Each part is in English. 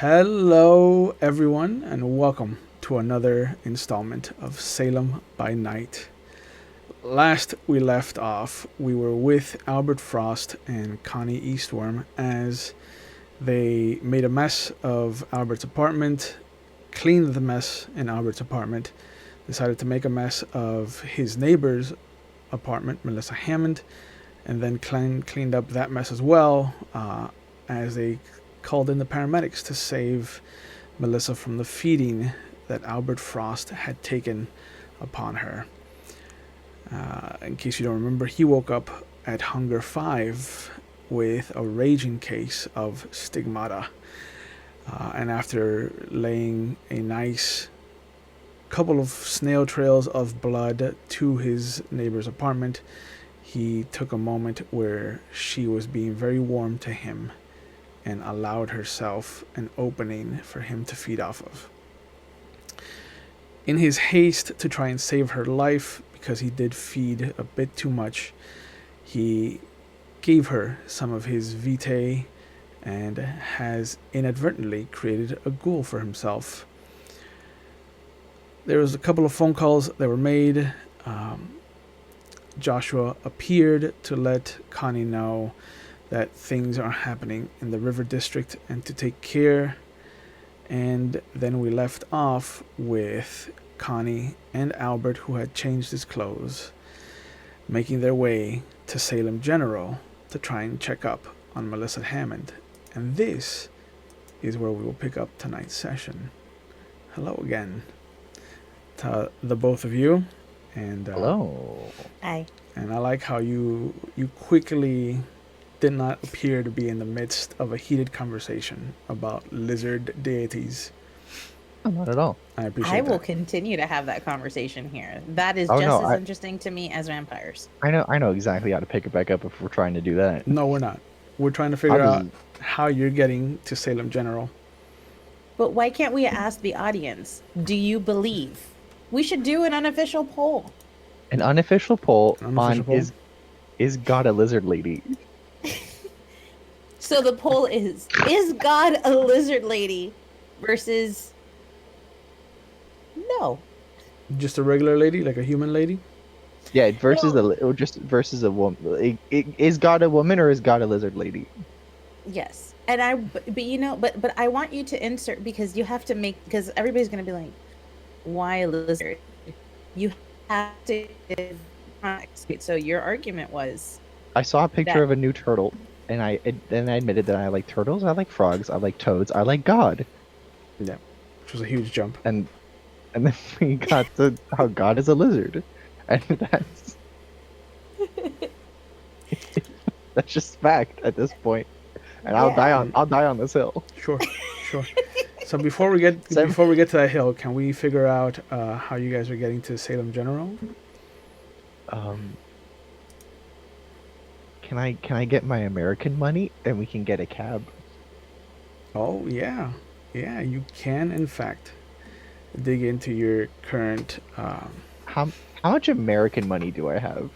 Hello, everyone, and welcome to another installment of Salem by Night. Last we left off, we were with Albert Frost and Connie Eastworm as they made a mess of Albert's apartment, cleaned the mess in Albert's apartment, decided to make a mess of his neighbor's apartment, Melissa Hammond, and then cleaned up that mess as well as they called in the paramedics to save Melissa from the feeding that Albert Frost had taken upon her. In case you don't remember, he woke up at Hunger 5 with a raging case of stigmata. And after laying a nice couple of snail trails of blood to his neighbor's apartment, he took a moment where she was being very warm to him and allowed herself an opening for him to feed off of. In his haste to try and save her life, because he did feed a bit too much, he gave her some of his vitae and has inadvertently created a ghoul for himself. There was a couple of phone calls that were made. Joshua appeared to let Connie know that things are happening in the River District and to take care. And then we left off with Connie and Albert, who had changed his clothes, making their way to Salem General to try and check up on Melissa Hammond. And this is where we will pick up tonight's session. Hello again to the both of you. And hello. Hi. And I like how you quickly did not appear to be in the midst of a heated conversation about lizard deities. Oh, not at all. I appreciate I that. will continue to have that conversation here. That is interesting to me as vampires. I know exactly how to pick it back up if we're trying to do that. No, we're not. We're trying to figure out how you're getting to Salem General. But why can't we ask the audience, do you believe? We should do an unofficial poll. An unofficial poll is God a lizard lady? So the poll is God a lizard lady versus no. Just a regular lady, like a human lady? Yeah, versus versus a woman. Is God a woman or is God a lizard lady? Yes. And but I want you to insert, because you have to because everybody's going to be like, why a lizard? You have to give context. So your argument was, I saw a picture of a new turtle, and I admitted that I like turtles, I like frogs, I like toads, I like God. Yeah, which was a huge jump. And then we got to how God is a lizard, and that's just fact at this point. And I'll die on this hill. Sure. So before we get to that hill, can we figure out how you guys are getting to Salem General? Can I get my American money and we can get a cab? Oh yeah, you can in fact dig into your current. How much American money do I have?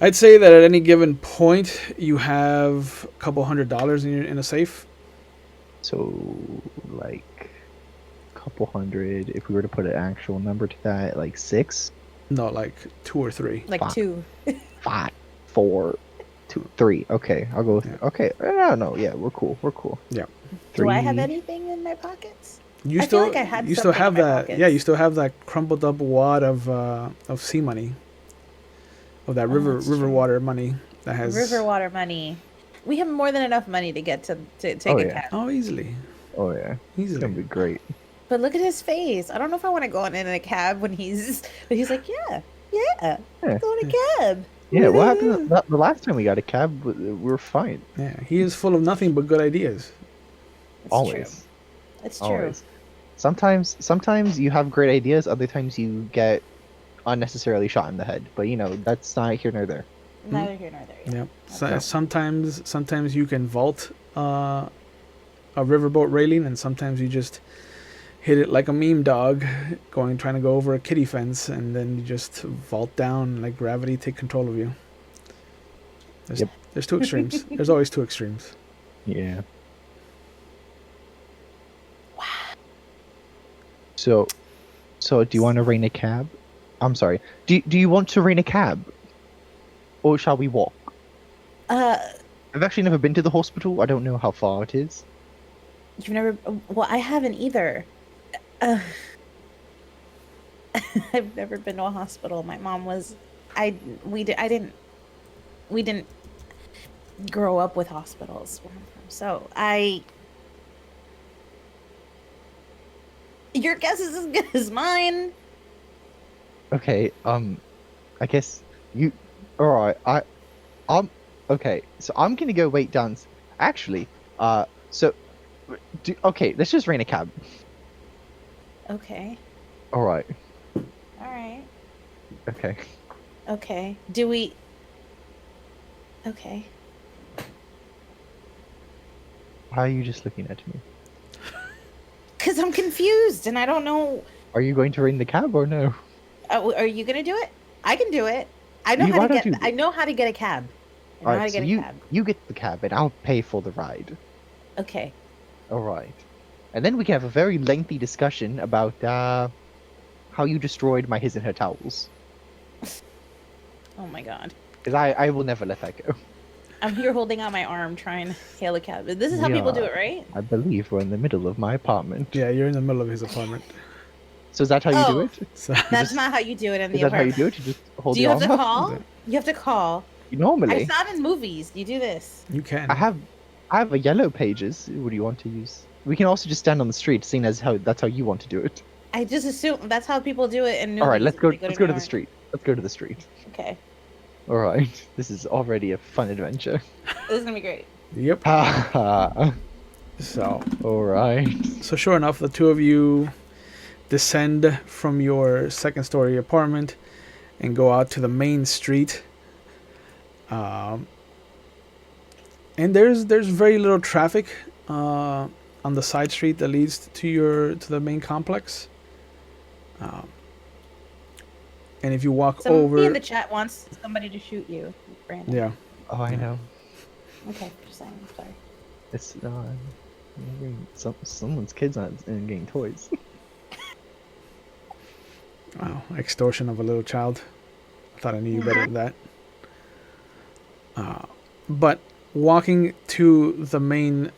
I'd say that at any given point you have a couple $100 in a safe. So like a couple hundred. If we were to put an actual number to that, like 6. No, like 2 or 3. like 2. 5, 4, 2, 3. Okay, I'll go with okay. No, yeah, we're cool. Yeah. 3. Do I have anything in my pockets? You I still, feel like I had you still have in my that. pockets. Yeah, you still have that crumpled up wad of sea money, of that river water money that has river water money. We have more than enough money to get to take a cab. Oh, easily. Oh yeah, easily. It's gonna be great. But look at his face. I don't know if I want to go in a cab when he's like, yeah, go in a cab. Yeah, what happened the last time we got a cab? We were fine. Yeah, he is full of nothing but good ideas. Always. It's true. Always. Sometimes you have great ideas. Other times you get unnecessarily shot in the head. But that's not here nor there. Neither here nor there. Yeah. So, sometimes you can vault a riverboat railing, and sometimes you just hit it like a meme dog trying to go over a kiddie fence, and then you just vault down, like gravity take control of you. There's two extremes. There's always two extremes. Yeah. So, do you want to rent a cab? I'm sorry. Do you want to rent a cab, or shall we walk? I've actually never been to the hospital. I don't know how far it is. You've never. Well, I haven't either. Uh, I've never been to a hospital. My mom was. I didn't. We didn't grow up with hospitals where I'm from. So your guess is as good as mine. Okay. I guess you. All right. Okay. So I'm gonna go wait down. Actually. So. Okay. Let's just rent a cab. Okay. All right. All right. Okay. Okay. Do we? Okay. Why are you just looking at me? Because I'm confused and I don't know. Are you going to rent the cab or no? Are you gonna do it? I can do it. I know You- how why to don't get. you- I know how to get a cab. I know All how right. to So get a you cab. you get the cab and I'll pay for the ride. Okay. All right. And then we can have a very lengthy discussion about how you destroyed my his and her towels. Oh my god. Because I will never let that go. I'm here holding out my arm trying to hail a cab. This is how people do Yeah. it, right? I believe we're in the middle of my apartment. Yeah, you're in the middle of his apartment. So is that how you do Oh. it? So That's not how you do it in Is the that how you apartment. do it? You just hold Do you your have to arm up? call? You have to call. I Normally, saw it in movies. You do this. you can. I have a yellow pages. What do you want to use? We can also just stand on the street, seeing as how that's how you want to do it. I just assume that's how people do it in movies. All right, let's go. They Let's go to New the York. street. Let's go to the street. Okay. All right, this is already a fun adventure. This is gonna be great. Yep. Ha ha. So All right. sure enough, the two of you descend from your second-story apartment and go out to the main street. And there's very little traffic on the side street that leads to the main complex. And if you walk Somebody over, in the chat wants somebody to shoot you, Brandon. yeah, Oh, I know. Okay, just saying. Sorry. It's someone's kids aren't getting toys. wow, extortion of a little child. I thought I knew you better than that. But walking to the main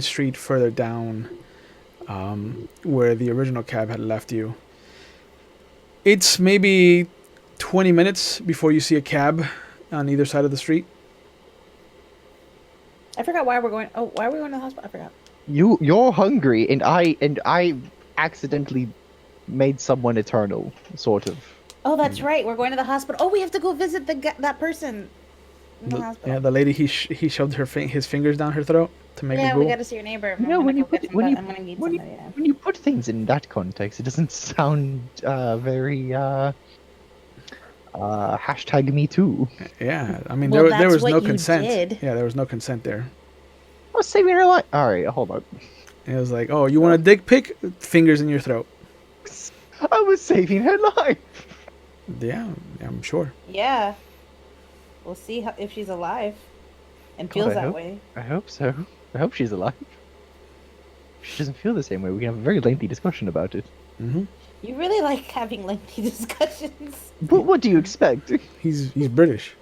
street further down, where the original cab had left you, it's maybe 20 minutes before you see a cab on either side of the street. I forgot why we're going. Oh, why are we going to the hospital? I forgot. You're hungry, and I accidentally made someone eternal, sort of. Oh, that's right. We're going to the hospital. Oh, we have to go visit that person in the hospital. Yeah, the lady he shoved his fingers down her throat to make Yeah, her we ghoul. got to see your neighbor. You know, I'm when gonna you go put get when you I'm gonna need when you, somebody. Yeah. when you put things in that context, it doesn't sound very hashtag me too. Yeah, I mean Well, there that's was no what you consent. did. Yeah, there was no consent there. I was saving her life. All right, hold on. It was like, oh, you want a dick pic? Fingers in your throat. I was saving her life. Yeah, I'm sure. Yeah. We'll see if she's alive and God, feels I that hope- way. I hope so. I hope she's alive. If she doesn't feel the same way, we can have a very lengthy discussion about it. Hmm. You really like having lengthy discussions. What do you expect? He's British.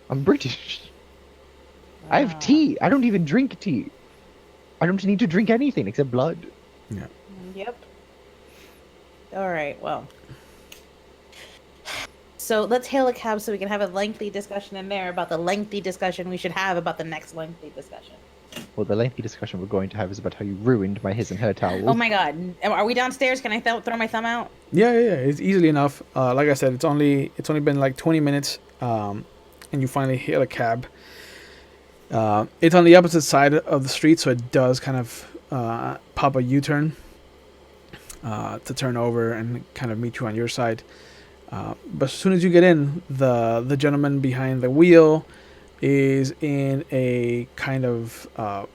I'm British. I have Wow. tea. I don't even drink tea. I don't need to drink anything except blood. Yeah. Yep. All right. Well. So let's hail a cab so we can have a lengthy discussion in there about the lengthy discussion we should have about the next lengthy discussion. Well, the lengthy discussion we're going to have is about how you ruined my his and her towel. Oh my god. Are we downstairs? Can I throw my thumb out? Yeah. It's easily enough. Like I said, it's only been like 20 minutes, and you finally hail a cab. It's on the opposite side of the street, so it does kind of pop a U-turn to turn over and kind of meet you on your side. But as soon as you get in, the gentleman behind the wheel is in a kind of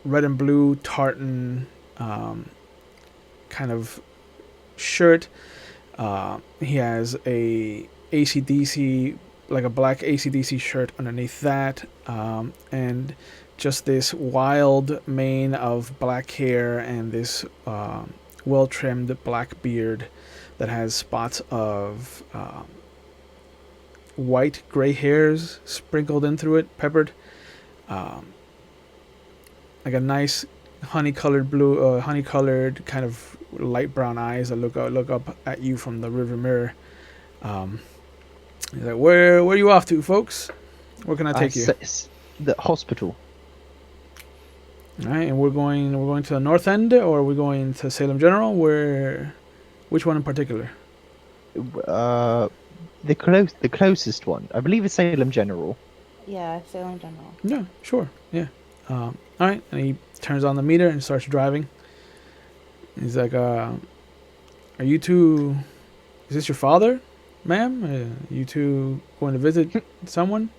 red and blue tartan kind of shirt. He has a AC/DC, like a black AC/DC shirt underneath that, and just this wild mane of black hair and this well-trimmed black beard that has spots of white gray hairs sprinkled in through it, peppered. Like a nice honey-colored kind of light brown eyes that look up at you from the river mirror. He's like, where are you off to, folks? Where can I take you? The hospital. All right, and we're going to the North End, or are we going to Salem General? Which one in particular? The closest one. I believe it's Salem General. Yeah, Salem General. Yeah, sure. Yeah. All right, and he turns on the meter and starts driving. He's like, "Are you two? Is this your father, ma'am? You two going to visit someone?"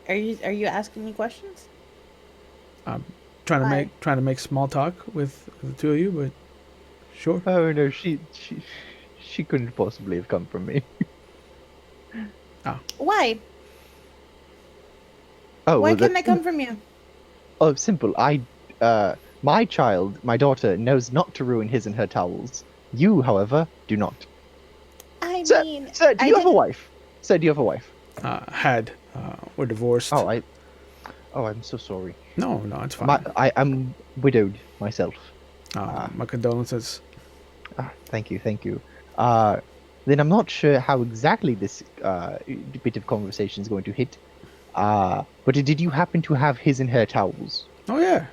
Are you asking me questions? I'm trying to make small talk with the two of you, but sure. Oh no, she couldn't possibly have come from me. Why? Oh, Why well, couldn't I come from you? Oh, simple. My child, my daughter, knows not to ruin his and her towels. You, however, do not. Sir, do you have a wife? Sir, do you have a wife? We're divorced. Oh, I'm so sorry. No, it's fine. I'm widowed myself. My condolences. Thank you. Then I'm not sure how exactly this bit of conversation is going to hit. But did you happen to have his and her towels? Oh yeah.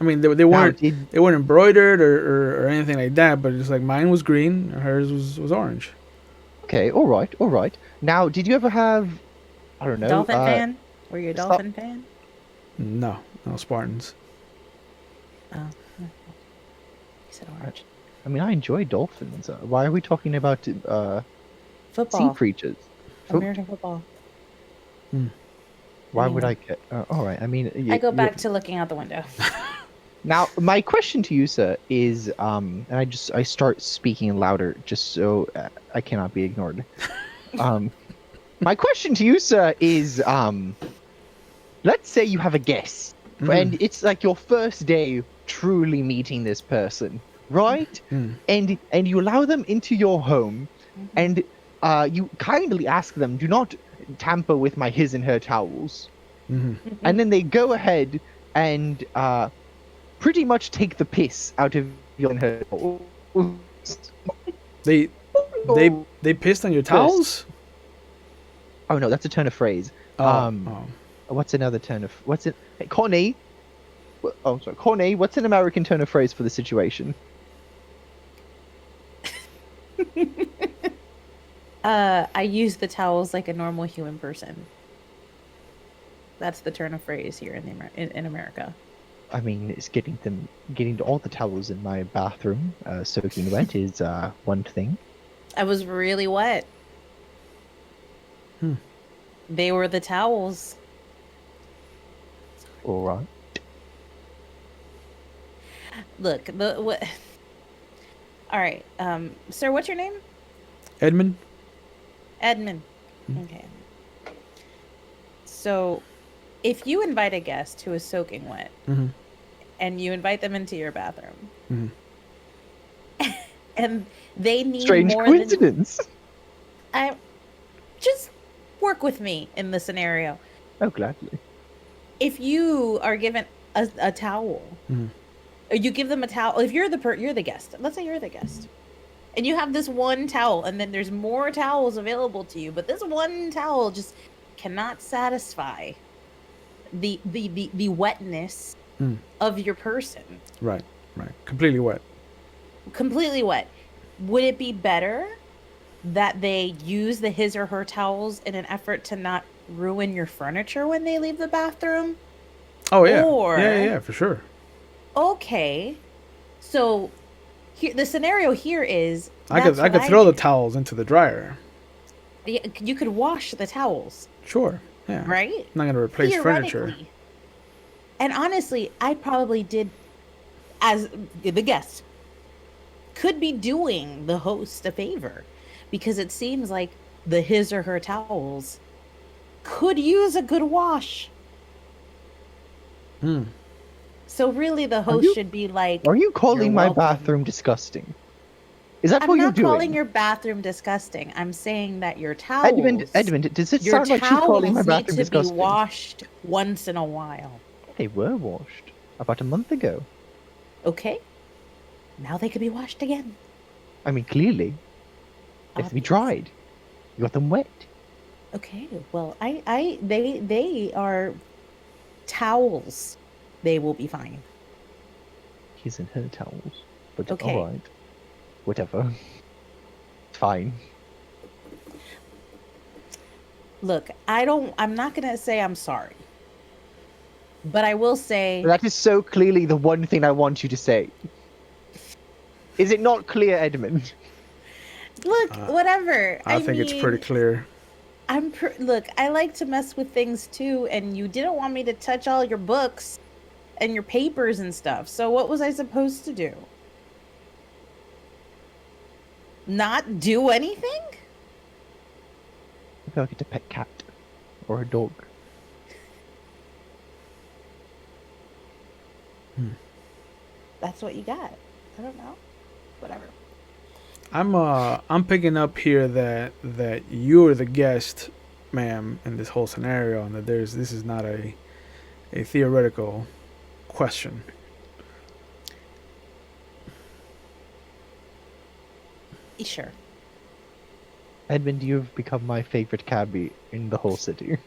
I mean, they weren't embroidered or anything like that, but it's like mine was green, hers was orange. Okay, all right. Now, did you ever have, I don't know, Dolphin fan? Were you a dolphin fan? No Spartans. Oh, you said orange. I mean, I enjoy dolphins. Why are we talking about Football. sea creatures? American football. Why would I get? All right. I mean, I go back to looking out the window. Now, my question to you, sir, is, and I start speaking louder just so I cannot be ignored. My question to you, sir, is, let's say you have a guest, and it's like your first day truly meeting this person, right? And you allow them into your home, and you kindly ask them, do not tamper with my his and her towels. And then they go ahead and pretty much take the piss out of your and her towels. They pissed on your towels? Oh no, that's a turn of phrase. What's another turn of Hey, Connie? Oh, sorry, Connie. What's an American turn of phrase for the situation? I use the towels like a normal human person. That's the turn of phrase here in America. I mean, it's getting all the towels in my bathroom soaking wet is one thing. I was really wet. They were the towels. All right. Look, what? All right, sir, what's your name? Edmund. Okay. So, if you invite a guest who is soaking wet, and you invite them into your bathroom, and they need strange more coincidence. I just work with me in the scenario. Oh, gladly. If you are given a towel, or you give them a towel, if you're the guest, let's say you're the guest, and you have this one towel, and then there's more towels available to you, but this one towel just cannot satisfy the wetness of your person. Right. Completely wet. Would it be better that they use the his or her towels in an effort to not ruin your furniture when they leave the bathroom? Oh yeah. Or, yeah, for sure. Okay, so here the scenario here is I could throw the towels into the dryer. You could wash the towels. Sure. Yeah. Right? I'm not gonna replace furniture. And honestly, I probably did, as the guest, could be doing the host a favor, because it seems like the his or her towels could use a good wash. So really, the host you- should be like, Are you calling my welcome." bathroom disgusting? Is that I'm what you're not doing? calling your bathroom disgusting. I'm saying that your towels, Edmund, does it your sound like she's calling my towels need bathroom to be disgusting? washed once in a while. They were washed about a month ago. Okay. Now they can be washed again. I mean, clearly, they have to be Obvious. dried. You got them wet. Okay. Well, they are towels. They will be fine. His and her towels. But Okay. all right, whatever. Fine. Look, I'm not gonna say I'm sorry, but I will say, That is so clearly the one thing I want you to say. Is it not clear, Edmund? look, whatever. I think it's pretty mean, clear. Look, I like to mess with things too, and you didn't want me to touch all your books and your papers and stuff. So what was I supposed to do? Not do anything? I feel like it's a pet cat or a dog. That's what you got. I don't know. Whatever. I'm picking up here that you're the guest, ma'am, in this whole scenario, and that this is not a theoretical question. Sure. Edmund, you've become my favorite cabbie in the whole city.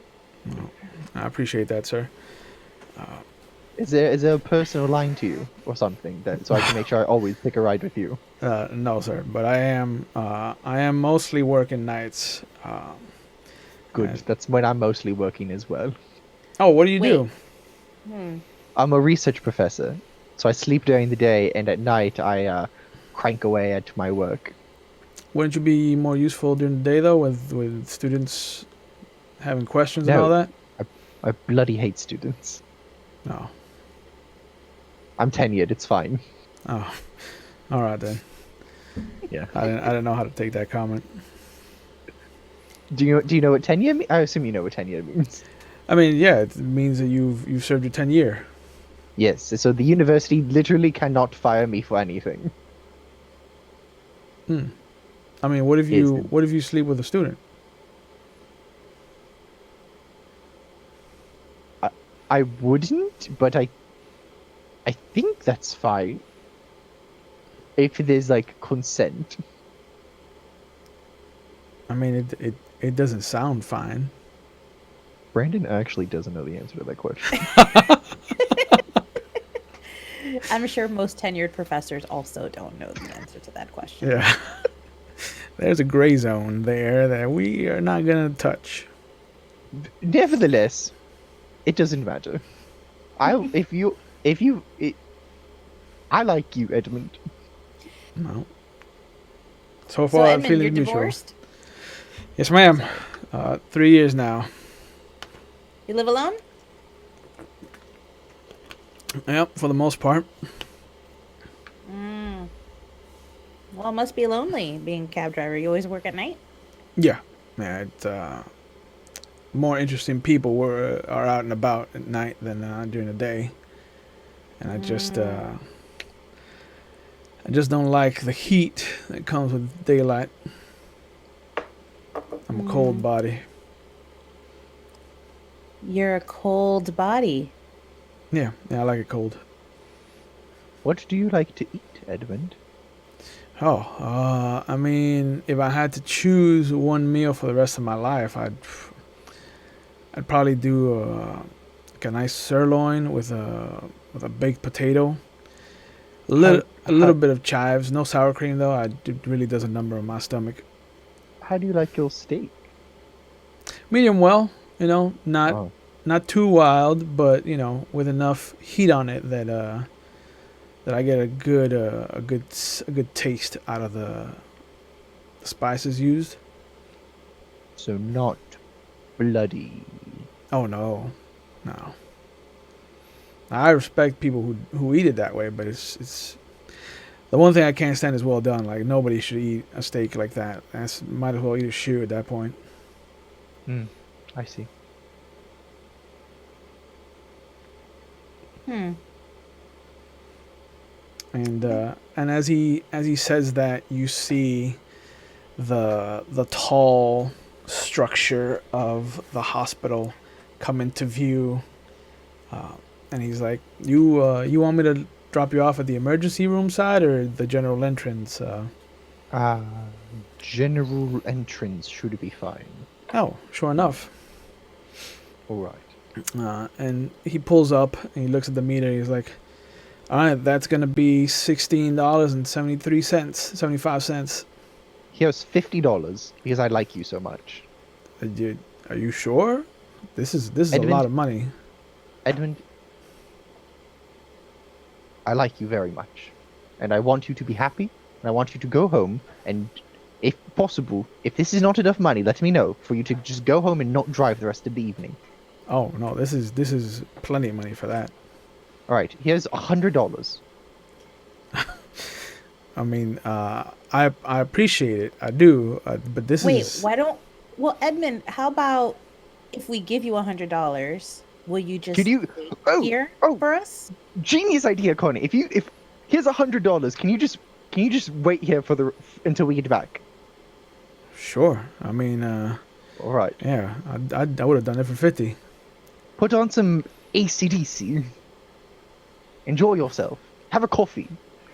Well, I appreciate that, sir. Is there a personal line to you or something that so I can make sure I always pick a ride with you? No, sir, but I am mostly working nights. Good. and- That's when I'm mostly working as well. Oh, what do you do? I'm a research professor, so I sleep during the day, and at night I crank away at my work. Wouldn't you be more useful during the day though, with students having questions and No. all that? I bloody hate students. No. I'm tenured. It's fine. Oh, all right then. Yeah. I didn't know how to take that comment. Do you know what tenure means? I assume you know what tenure means. I mean, yeah, it means that you've served your 10 year. Yes. So the university literally cannot fire me for anything. I mean, what if you sleep with a student? I wouldn't, but I think that's fine. If there's like consent. I mean, it doesn't sound fine. Brandon actually doesn't know the answer to that question. I'm sure most tenured professors also don't know the answer to that question. Yeah. There's a gray zone there that we are not gonna touch. Nevertheless, it doesn't matter. I like you, Edmund. No. So So far, I'm Edmund, feeling you're mutual. divorced? Yes, ma'am. 3 years now. You live alone? Yep, for the most part. Well, it must be lonely being a cab driver. You always work at night? Yeah. Yeah. More interesting people are out and about at night than during the day, and I just don't like the heat that comes with daylight. I'm a cold body. You're a cold body. Yeah, I like it cold. What do you like to eat, Edmund? I mean, if I had to choose one meal for the rest of my life, I'd probably do like a nice sirloin with a baked potato, a little bit of chives, no sour cream though. It really does a number on my stomach. How do you like your steak? Medium well, not too wild, but with enough heat on it that I get a good taste out of the spices used. So not bloody. Oh no. I respect people who eat it that way, but it's the one thing I can't stand is well done. Like nobody should eat a steak like that. Might as well eat a shoe at that point. I see. And as he says that, you see the tall structure of the hospital come into view, and he's like, you want me to drop you off at the emergency room side or the general entrance? Uh, General entrance should be fine. Oh, sure enough. All right. And he pulls up and he looks at the meter. And he's like, all right, that's gonna be $16.75. Here's $50 because I like you so much. Are you sure? This is Edmund, a lot of money. Edmund, I like you very much, and I want you to be happy, and I want you to go home, and if possible, if this is not enough money, let me know for you to just go home and not drive the rest of the evening. Oh no, this is plenty of money for that. All right, here's $100. I mean, I appreciate it. I do. But this Wait, is. why don't? Well, Edmund, how about if we give you $100, will you just Could you? wait Oh, here oh, for us? genius idea, Connie. If here's $100, can you just wait here until we get back? Sure. I mean, All right. yeah, I would have done it for 50. Put on some AC/DC. Enjoy yourself. Have a coffee.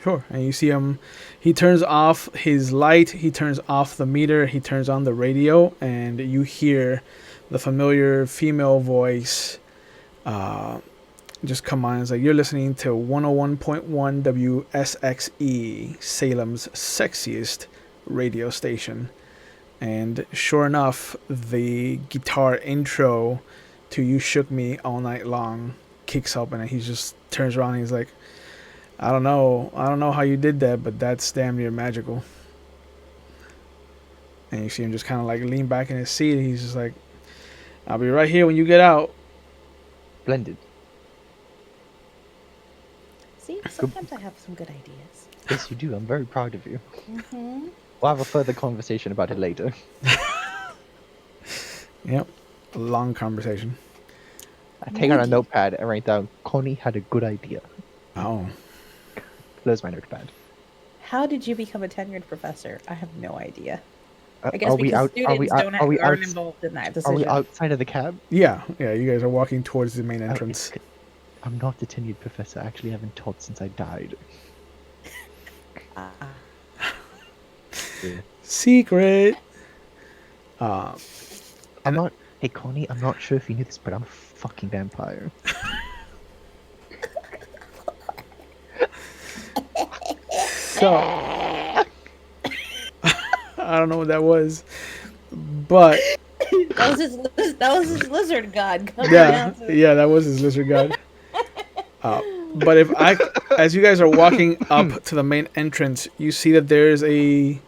Sure. And you see him. He turns off his light. He turns off the meter. He turns on the radio, and you hear the familiar female voice. Just come on. It's like you're listening to 101.1 WSXE, Salem's sexiest radio station. And sure enough, the guitar intro to You Shook Me All Night Long kicks up, and he just turns around and he's like, I don't know how you did that, but that's damn near magical. And you see him just kind of like lean back in his seat, and he's just like, I'll be right here when you get out. Splendid. See, sometimes I have some good ideas. Yes, you do. I'm very proud of you. Mm-hmm. We'll have a further conversation about it later. Yep. A long conversation. I take out a notepad and write down, Connie had a good idea. Oh. Close my notepad. How did you become a tenured professor? I have no idea. I guess Are we because out? students Are we out? don't Are we aren't out? involved in that Are decision. we outside of the cab? Yeah, you guys are walking towards the main entrance. I'm not a tenured professor. I actually haven't taught since I died. Ah. Yeah. Secret. I'm not. Hey, Connie, I'm not sure if you knew this, but I'm a fucking vampire. So, I don't know what that was, but that was his lizard god. coming yeah, down to- that was his lizard god. But as you guys are walking up to the main entrance, you see that there's a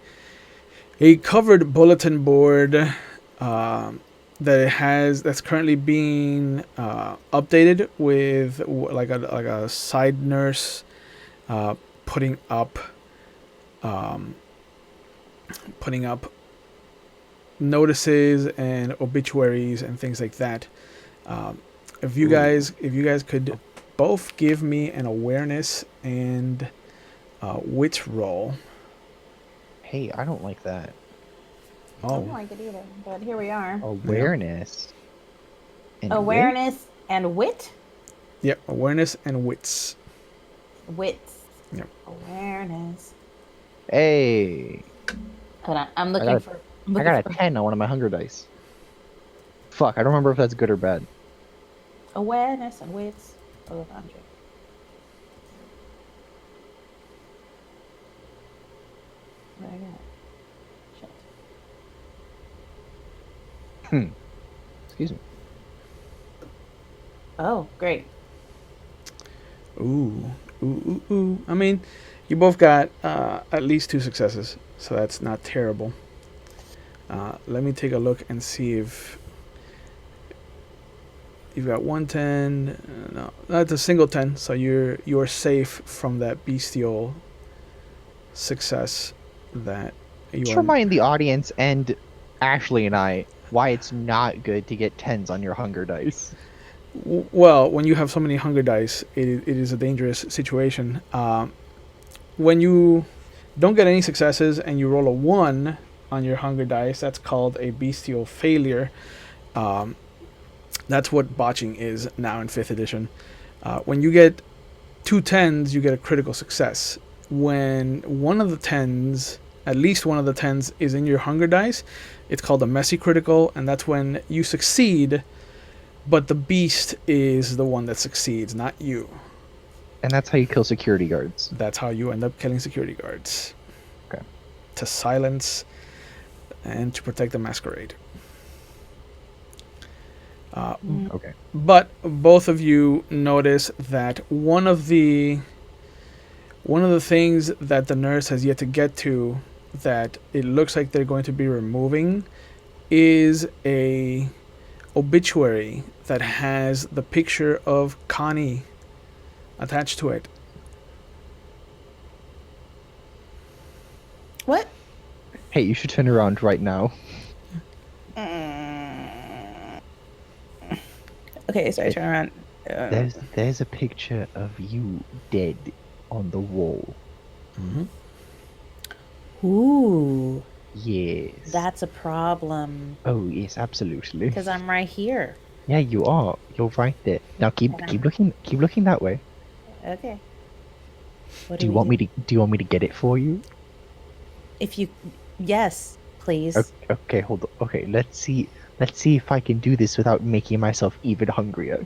covered bulletin board that's currently being updated with like a side nurse putting up notices and obituaries and things like that. If you guys could both give me an awareness and wits roll. Hey, I don't like that. I don't like it either, but here we are. Awareness. And Awareness and wit? Yep, awareness and wits. Wits. Yep. Awareness. Hey, Hold on. I'm I looking got a 10 on one of my hunger dice. Fuck, I don't remember if that's good or bad. awareness and wits. 100. What I got? Shit. Excuse me. Oh, great. Ooh. I mean, you both got at least 2 successes, so that's not terrible. Let me take a look and see if you've got 110. No, that's a single 10, so you're safe from that bestial success that you Just are. remind the audience and Ashley and I why it's not good to get 10s on your hunger dice. Well, when you have so many hunger dice, it is a dangerous situation. when you don't get any successes and you roll a 1 on your hunger dice, that's called a bestial failure. That's what botching is now in 5th edition. When you get 2 10s, you get a critical success. When one of the 10s, at least one of the 10s, is in your hunger dice, it's called a messy critical, and that's when you succeed, but the beast is the one that succeeds, not you. And that's how you kill security guards. That's how you end up killing security guards. Okay. To silence and to protect the masquerade. Okay. But both of you notice that one of the things that the nurse has yet to get to, that it looks like they're going to be removing, is a obituary that has the picture of Connie attached to it. What? Hey, you should turn around right now. Okay, so I turn around. There's a picture of you dead on the wall. Ooh, Yes. that's a problem Oh yes, absolutely. because I'm right here. Yeah, you are. You're right there. Now keep looking that way. Okay. What Do you want me to get it for you? If you, yes, please. Okay, hold on. Okay, let's see if I can do this without making myself even hungrier.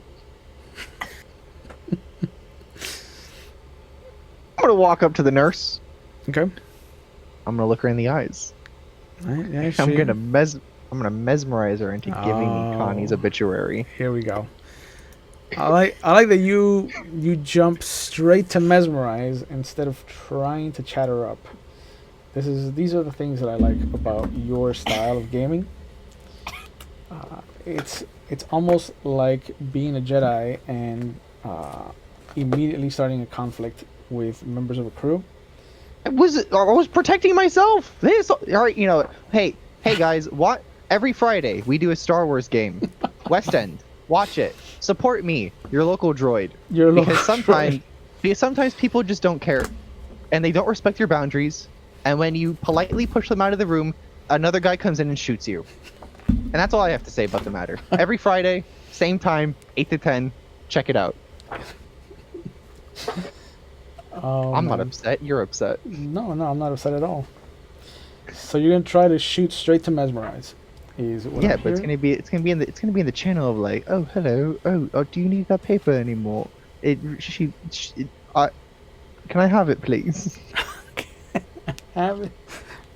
I'm gonna walk up to the nurse. Okay. I'm gonna look her in the eyes. Right, yeah, I'm gonna mesmerize her into giving me Connie's obituary. Here we go. I like that you jump straight to mesmerize instead of trying to chat her up. These are the things that I like about your style of gaming. It's almost like being a Jedi and immediately starting a conflict with members of a crew. I was protecting myself. All right, you know. Hey guys, what? Every Friday we do a Star Wars game. West End, watch it. Support me, your local droid. Because sometimes people just don't care, and they don't respect your boundaries. And when you politely push them out of the room, another guy comes in and shoots you. And that's all I have to say about the matter. Every Friday, same time, 8 to 10. Check it out. Oh, I'm not man. upset. You're upset. No, I'm not upset at all. So you're gonna try to shoot straight to mesmerize. Is what Yeah, I'm but it's hearing? gonna be in the channel of like, oh hello, oh do you need that paper anymore? Can I have it, please? Have it,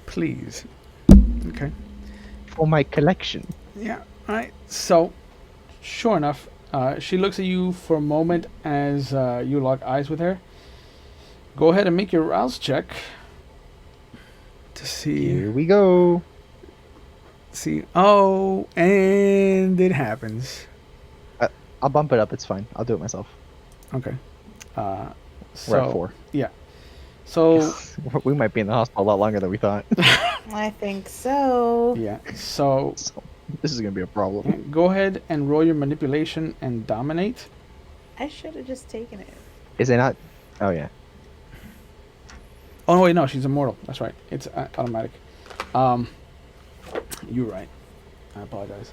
please. Okay. For my collection. Yeah. All right. So, sure enough, she looks at you for a moment as you lock eyes with her. Go ahead and make your rouse check to see. Here we go. See. Oh, and it happens. I'll bump it up. It's fine. I'll do it myself. Okay. We're So at 4. yeah. So We might be in the hospital a lot longer than we thought. I think so. yeah. So So, this is gonna be a problem. go ahead and roll your manipulation and dominate. I should have just taken it. Is it not? Oh yeah. Oh no, wait, no, she's immortal. That's right. It's automatic. You're right. I apologize.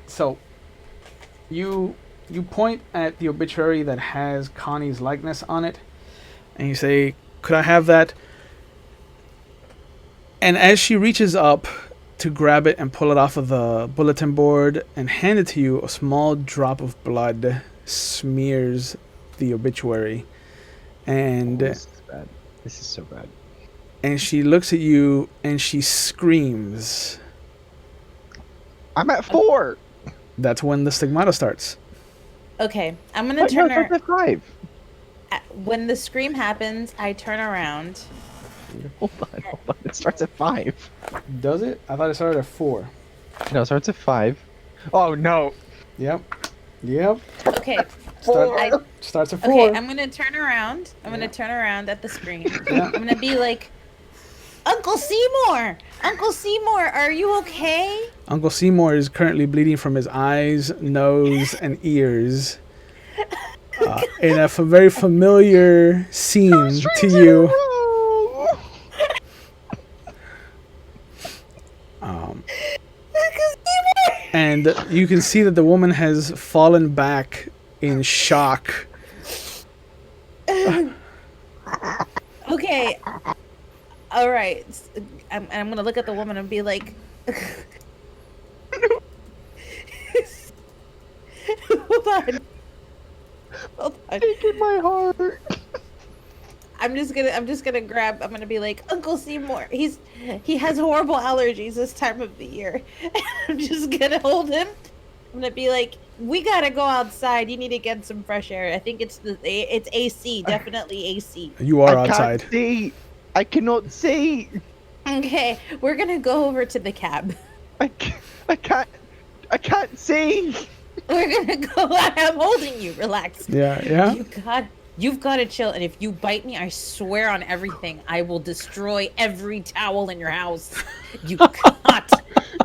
So you point at the obituary that has Connie's likeness on it, and you say, "Could I have that?" And as she reaches up to grab it and pull it off of the bulletin board and hand it to you, a small drop of blood smears the obituary, and This is bad. This is so bad. and she looks at you and she screams. I'm at 4. That's when the stigmata starts. Okay, I'm gonna No, turn it's her. at 5. When the scream happens, I turn around. Hold on. It starts at 5. Does it? I thought it started at 4. No, it starts at 5. Oh no. Yep. Okay, Starts at 4. okay, I'm gonna turn around. I'm gonna Yeah. turn around at the screen. Yeah. I'm gonna be like, Uncle Seymour! Uncle Seymour, are you okay? Uncle Seymour is currently bleeding from his eyes, nose, and ears. in a very familiar scene to you. And you can see that the woman has fallen back in shock. Okay. All right. I'm gonna look at the woman and be like, hold on. Taking my heart. I'm just gonna be like, Uncle Seymour, he has horrible allergies this time of the year. I'm just gonna hold him. I'm gonna be like, we gotta go outside. You need to get some fresh air. I think it's AC, definitely AC. You are I outside. can't see. I cannot see. Okay, we're gonna go over to the cab. I can't see. We're gonna go. I'm holding you. Relax. Yeah. You've got to chill. And if you bite me, I swear on everything, I will destroy every towel in your house. You got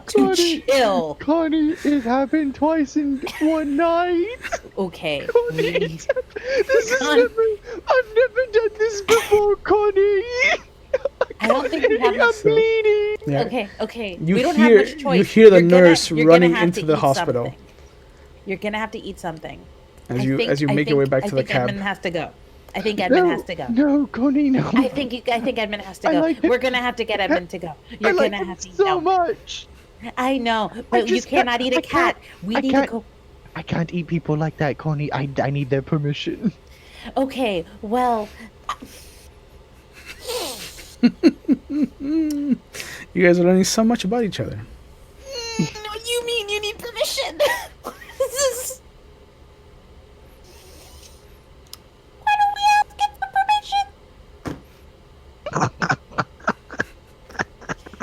to chill. Connie, it happened twice in one night. Okay. Connie, I've never done this before, Connie. I don't think we have I'm much. bleeding. Yeah. Okay. You We don't hear- have much choice. you hear the You're nurse you're running have into to the eat hospital. something. You're gonna have to eat something. As you make your way back to the cab. Edmund has to go. I think Edmund has to go. No, Connie, no. I think Edmund has to I go. like it. We're gonna have to get Edmund to go. I You're like gonna him have to so no. much. I know, but you just can't- cannot eat a I can't- cat. We I need to can't- go. I can't eat people like that, Connie. I need their permission. Okay, well, You guys are learning so much about each other. what do you mean you need permission? This is. Why don't we ask him for permission?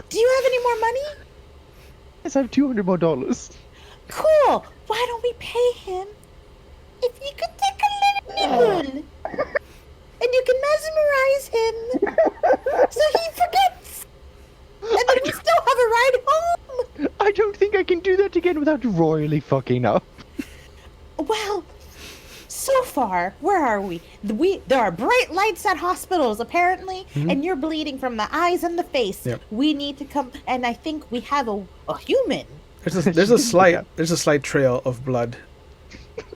Do you have any more money? Yes, I have $200 more. Cool. Why don't we pay him if you could take a little nibble? And you can mesmerize him so he forgets. And then we still have a ride home. I don't think I can do that again without royally fucking up. Well, so far, where are we? There are bright lights at hospitals, apparently, and you're bleeding from the eyes and the face. Yep. We need to come, and I think we have a human. There's a slight trail of blood.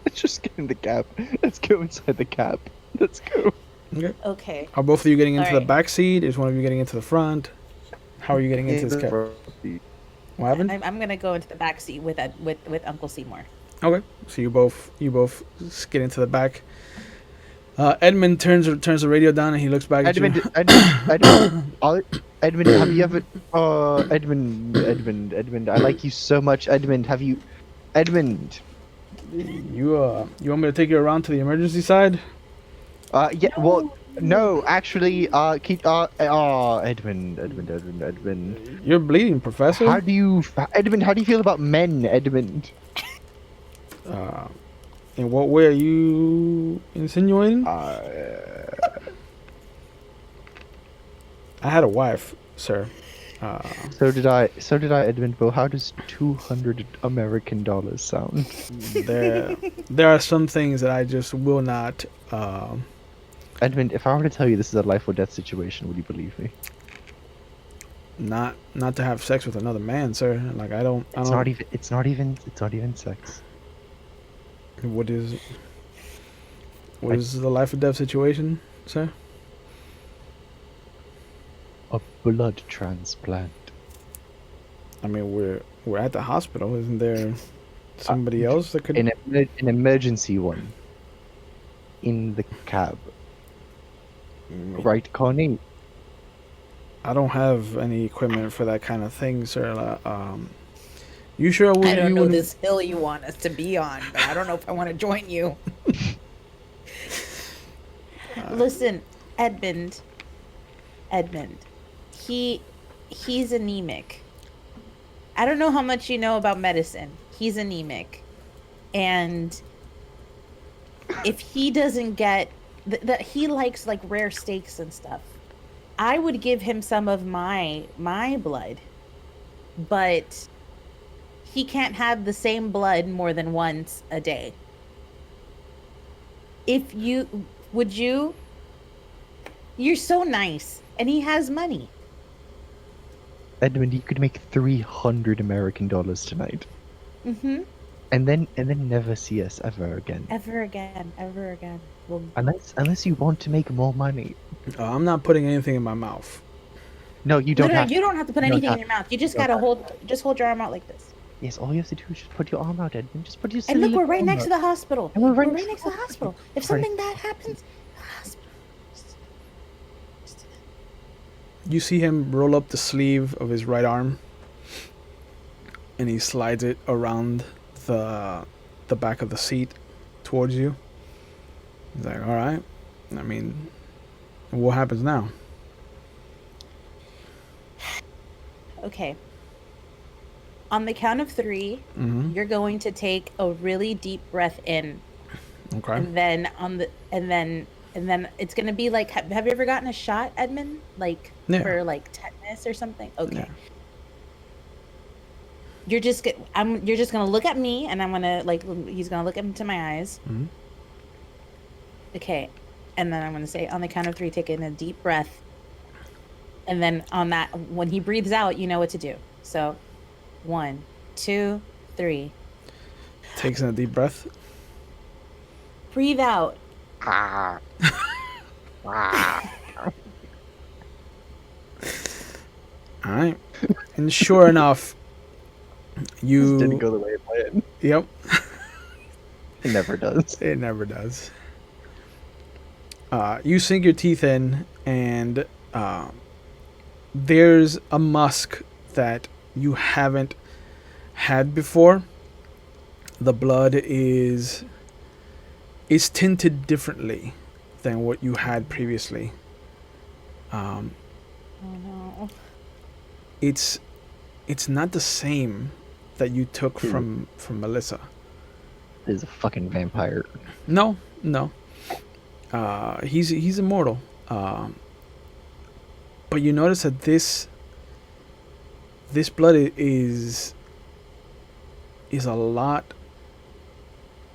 Let's just get in the cab. Let's go inside the cab. Let's go. Okay. Okay. Are both of you getting into the Alright. back seat? Is one of you getting into the front? How are you getting into this cab? What happened? I'm gonna go into the back seat with Uncle Seymour. Okay, so you both get into the back. Edmund turns the radio down and he looks back at you. Edmund, have you ever? Edmund, I like you so much, Edmund. Edmund? You want me to take you around to the emergency side? Yeah. Well, no, actually, Edmund. You're bleeding, Professor. Edmund? How do you feel about men, Edmund? In what way are you insinuating? I had a wife, sir. So did I, Edmund. But how does $200 American sound? There are some things that I just will not. Edmund, if I were to tell you this is a life or death situation, would you believe me? Not to have sex with another man, sir. Like I don't. It's not even sex. What is the life or death situation, sir? A blood transplant. I mean, we're at the hospital. Isn't there somebody else that could? An emergency one. In the cab. Right, Connie? I don't have any equipment for that kind of thing, sir. You sure would? I don't you know wouldn't- this hill you want us to be on, but I don't know if I want to join you. Listen, Edmund, he's anemic. I don't know how much you know about medicine. He's anemic, and if he doesn't get that, he likes like rare steaks and stuff. I would give him some of my blood, but he can't have the same blood more than once a day. if you would you you're so nice and he has money. Edmund, you could make 300 American dollars tonight, Mm-hmm. and then never see us ever again. Ever again. Well, Unless you want to make more money. I'm not putting anything in my mouth. No, you don't have. you don't have to put you don't anything have- in your mouth. You just you don't gotta have- hold your arm out like this. Yes, all you have to do is just put your arm out, Edmund. Just put your. And silly look, we're little right arm next to out. the hospital. And we're right We're next right next to the hospital. If Right. something bad happens, the hospital. You see him roll up the sleeve of his right arm, and he slides it around the back of the seat towards you. He's like, all right. I mean, what happens now? Okay. On the count of 3, Mm-hmm. you're going to take a really deep breath in, Okay. and then and then it's gonna be like, have you ever gotten a shot, Edmund? Like Yeah. for like tetanus or something? Okay. Yeah. You're just gonna look at me, and I'm gonna he's gonna look into my eyes. Mhm. Okay, and then I'm gonna say on the count of 3, take in a deep breath, and then on that, when he breathes out, you know what to do. So, 1, 2, 3, Takes in a deep breath. breathe out. All right. And sure enough, This didn't you. go the way it planned. Yep. It never does. It never does. You sink your teeth in, and there's a musk that you haven't had before. The blood is tinted differently than what you had previously. Oh no. It's not the same that you took from Melissa. There's a fucking vampire. No. He's immortal. But you notice that this blood is a lot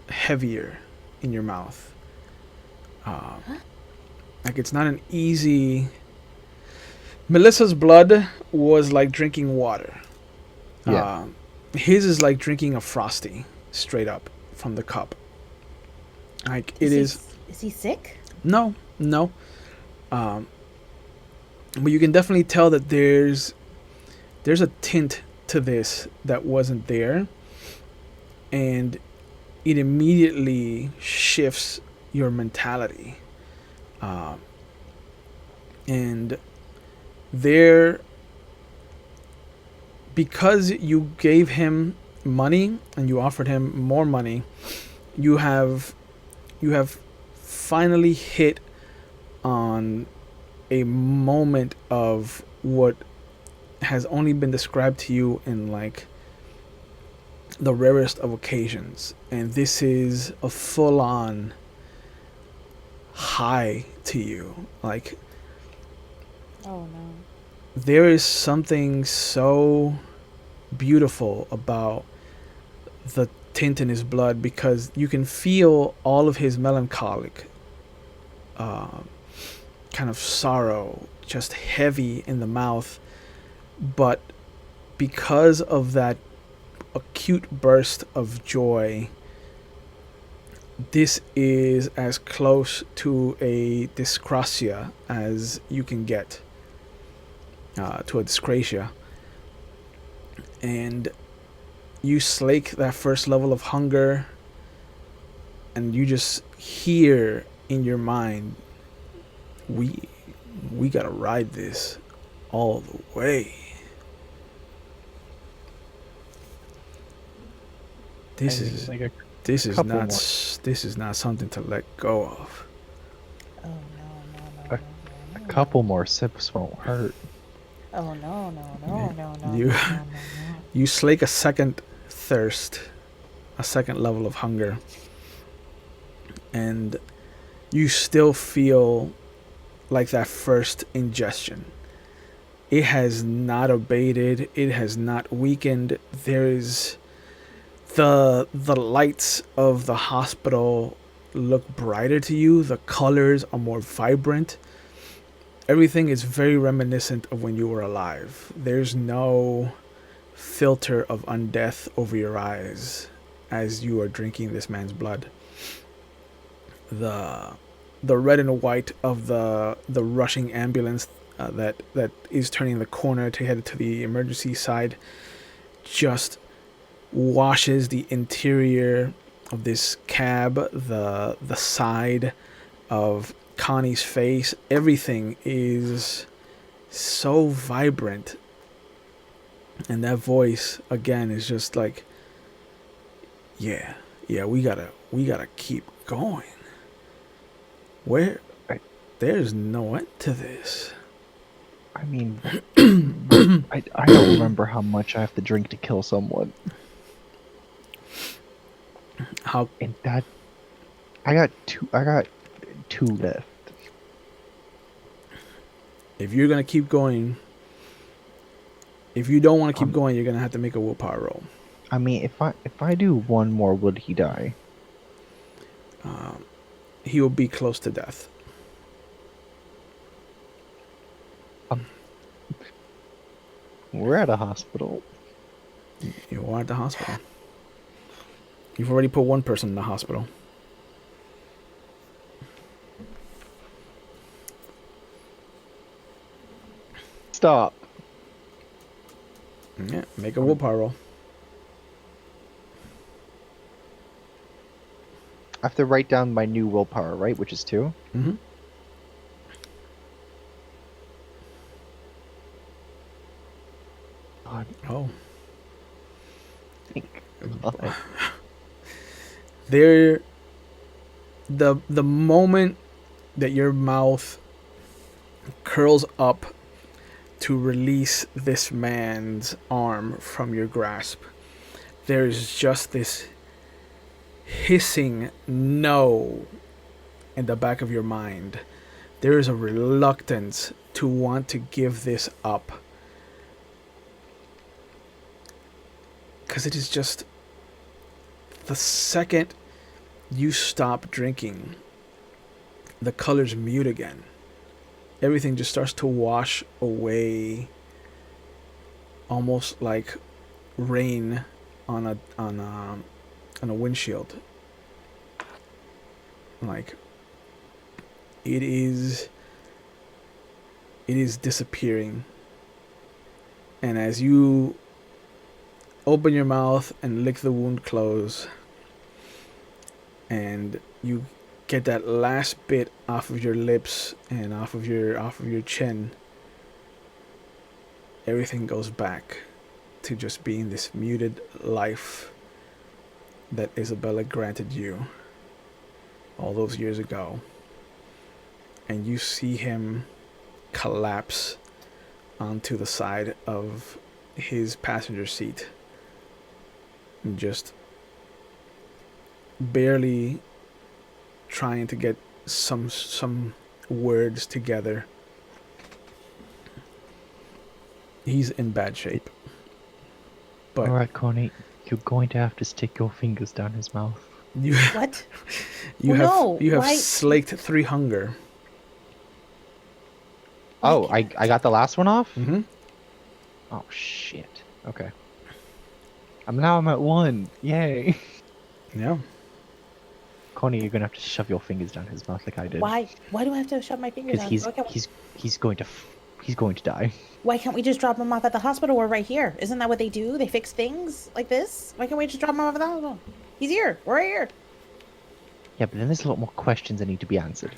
heavier in your mouth. Like it's not an easy. Melissa's blood was like drinking water. Yeah. His is like drinking a Frosty straight up from the cup. Like it is. Is he sick? No. But you can definitely tell that there's a tint to this that wasn't there, and it immediately shifts your mentality. And there, because you gave him money and you offered him more money, you have finally hit on a moment of what has only been described to you in like the rarest of occasions, and this is a full-on high to you. Like Oh no. there is something so beautiful about the tint in his blood, because you can feel all of his melancholic kind of sorrow just heavy in the mouth, but because of that acute burst of joy, this is as close to a dyscrasia as you can get, to a dyscrasia. And you slake that first level of hunger, and you just hear in your mind, we gotta ride this all the way. This is like a this is couple not more. this is not something to let go of. Oh no. A couple more sips won't hurt. Oh no. You- no. You slake a second thirst, a second level of hunger, and you still feel like that first ingestion. It has not abated, it has not weakened. There is the lights of the hospital look brighter to you. The colors are more vibrant. Everything is very reminiscent of when you were alive. There's no filter of undeath over your eyes as you are drinking this man's blood. The red and white of the rushing ambulance that is turning the corner to head to the emergency side just washes the interior of this cab, the side of Connie's face. Everything is so vibrant, and that voice again is just like, yeah, we gotta keep going. Where there's no end to this. I mean, I don't remember how much I have to drink to kill someone. How And that, I got two left. if you're gonna keep going, if you don't want to keep going, you're gonna have to make a willpower roll. I mean, if I do one more, would he die? He will be close to death. We're at a hospital. You are at the hospital. You've already put one person in the hospital. Stop. Yeah, make a willpower roll. I have to write down my new willpower, right? Which is 2. Mm-hmm. God, Oh. thank God. There, the moment that your mouth curls up to release this man's arm from your grasp, there's just this hissing no in the back of your mind. There is a reluctance to want to give this up, because it is just the second you stop drinking, the colors mute again. Everything just starts to wash away, almost like rain on a windshield. Like it is disappearing. And as you open your mouth and lick the wound close, and you get that last bit off of your lips and off of your chin, everything goes back to just being this muted life that Isabella granted you all those years ago. And you see him collapse onto the side of his passenger seat and just barely trying to get some words together. He's in bad shape. But Alright, Connie, you're going to have to stick your fingers down his mouth. you What? you Oh, have no, you have why- slaked 3 hunger. Oh, I got the last one off? Mm-hmm. Oh, shit. Okay. I'm at 1. Yay. Yeah. Connie, you're gonna have to shove your fingers down his mouth like I did. Why? Why do I have to shove my fingers Because down? he's going to die. Why can't we just drop him off at the hospital or right here? Isn't that what they do? They fix things like this? Why can't we just drop him off at the hospital? He's here. We're right here. Yeah, but then there's a lot more questions that need to be answered.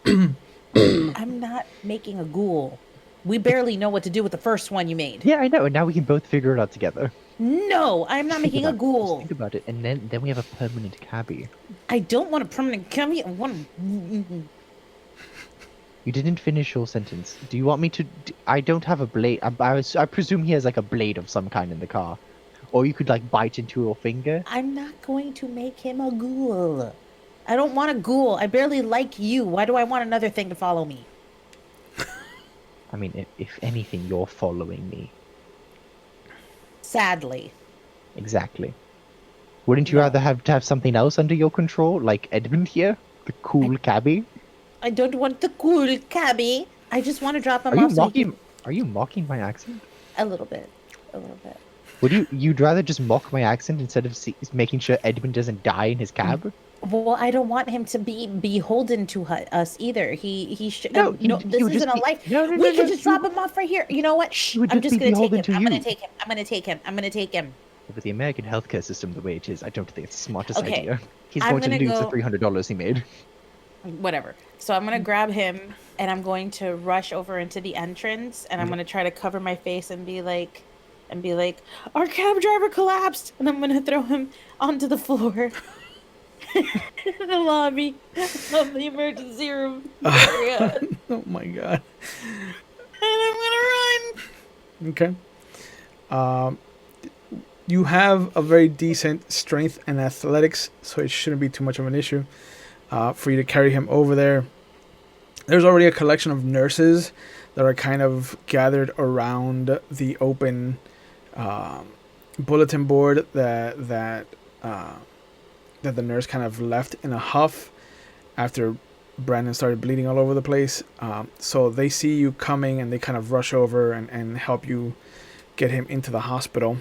I'm not making a ghoul. We barely know what to do with the first one you made. Yeah, I know, and now we can both figure it out together. No, I'm not making a Just ghoul. think about it, and then we have a permanent cabbie. I don't want a permanent cabbie. I want You didn't finish your sentence. Do you want me to? I don't have a blade. I presume he has like a blade of some kind in the car, or you could like bite into your finger. I'm not going to make him a ghoul. I don't want a ghoul. I barely like you. Why do I want another thing to follow me? I mean, if anything, you're following me. Sadly. Exactly. Wouldn't you No. rather have to have something else under your control, like Edmund here, the cool cabbie? I don't want the cool cabbie. I just want to drop Are him you off so he mocking? can Are you mocking my accent? a little bit, a little bit. Would you'd rather just mock my accent instead of making sure Edmund doesn't die in his cab? Well, I don't want him to be beholden to us either. He should. No, No, he this would isn't just a be life. no, no, We no, can no. just drop him off right here. You know what? Shh, He would I'm just just be gonna take him. beholden to I'm gonna you. take him. I'm gonna take him. I'm gonna take him. With the American healthcare system the way it is, I don't think it's the smartest Okay, idea. He's I'm going to gonna lose the go- $300 he made. Whatever. So I'm gonna grab him and I'm going to rush over into the entrance and I'm gonna try to cover my face and be like, our cab driver collapsed, and I'm gonna throw him onto the floor in the lobby of the emergency room area, and Oh my god. I'm gonna run. Okay. You have a very decent strength and athletics, so it shouldn't be too much of an issue for you to carry him over there. There's already a collection of nurses that are kind of gathered around the open bulletin board that the nurse kind of left in a huff after Brandon started bleeding all over the place. So they see you coming and they kind of rush over and help you get him into the hospital.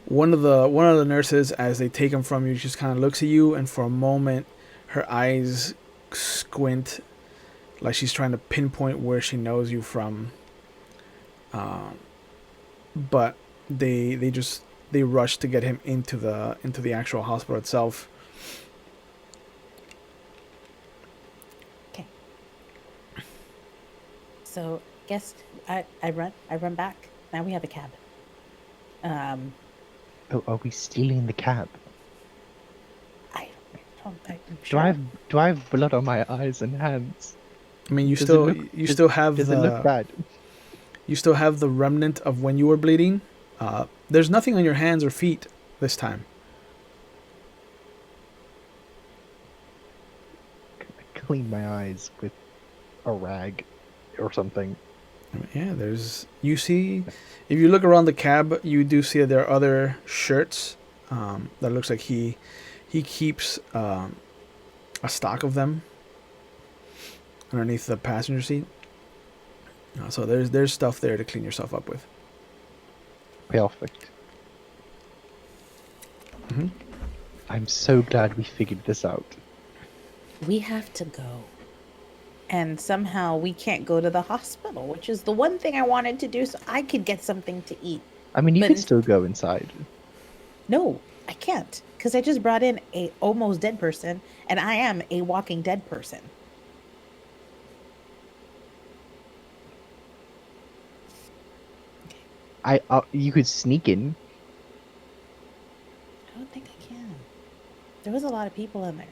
One of the nurses, as they take him from you, just kind of looks at you, and for a moment, her eyes squint, like she's trying to pinpoint where she knows you from. But they rush to get him into the actual hospital itself. Okay. So guess I run back. Now we have a cab. Oh, are we stealing the cab? I'm Do I have blood on my eyes and hands? I mean, you Does still it look- you does- still have Does it look bad? you still have the remnant of when you were bleeding. There's nothing on your hands or feet this time. Clean my eyes with a rag or something. Yeah, you see, if you look around the cab, you do see that there are other shirts. That looks like he keeps a stock of them underneath the passenger seat. So there's stuff there to clean yourself up with. Perfect. Mm-hmm. I'm so glad we figured this out. We have to go. And somehow we can't go to the hospital, which is the one thing I wanted to do so I could get something to eat. I mean, you But could still go inside. No, I can't. Because I just brought in a almost dead person, and I am a walking dead person. You could sneak in. I don't think I can. There was a lot of people in there.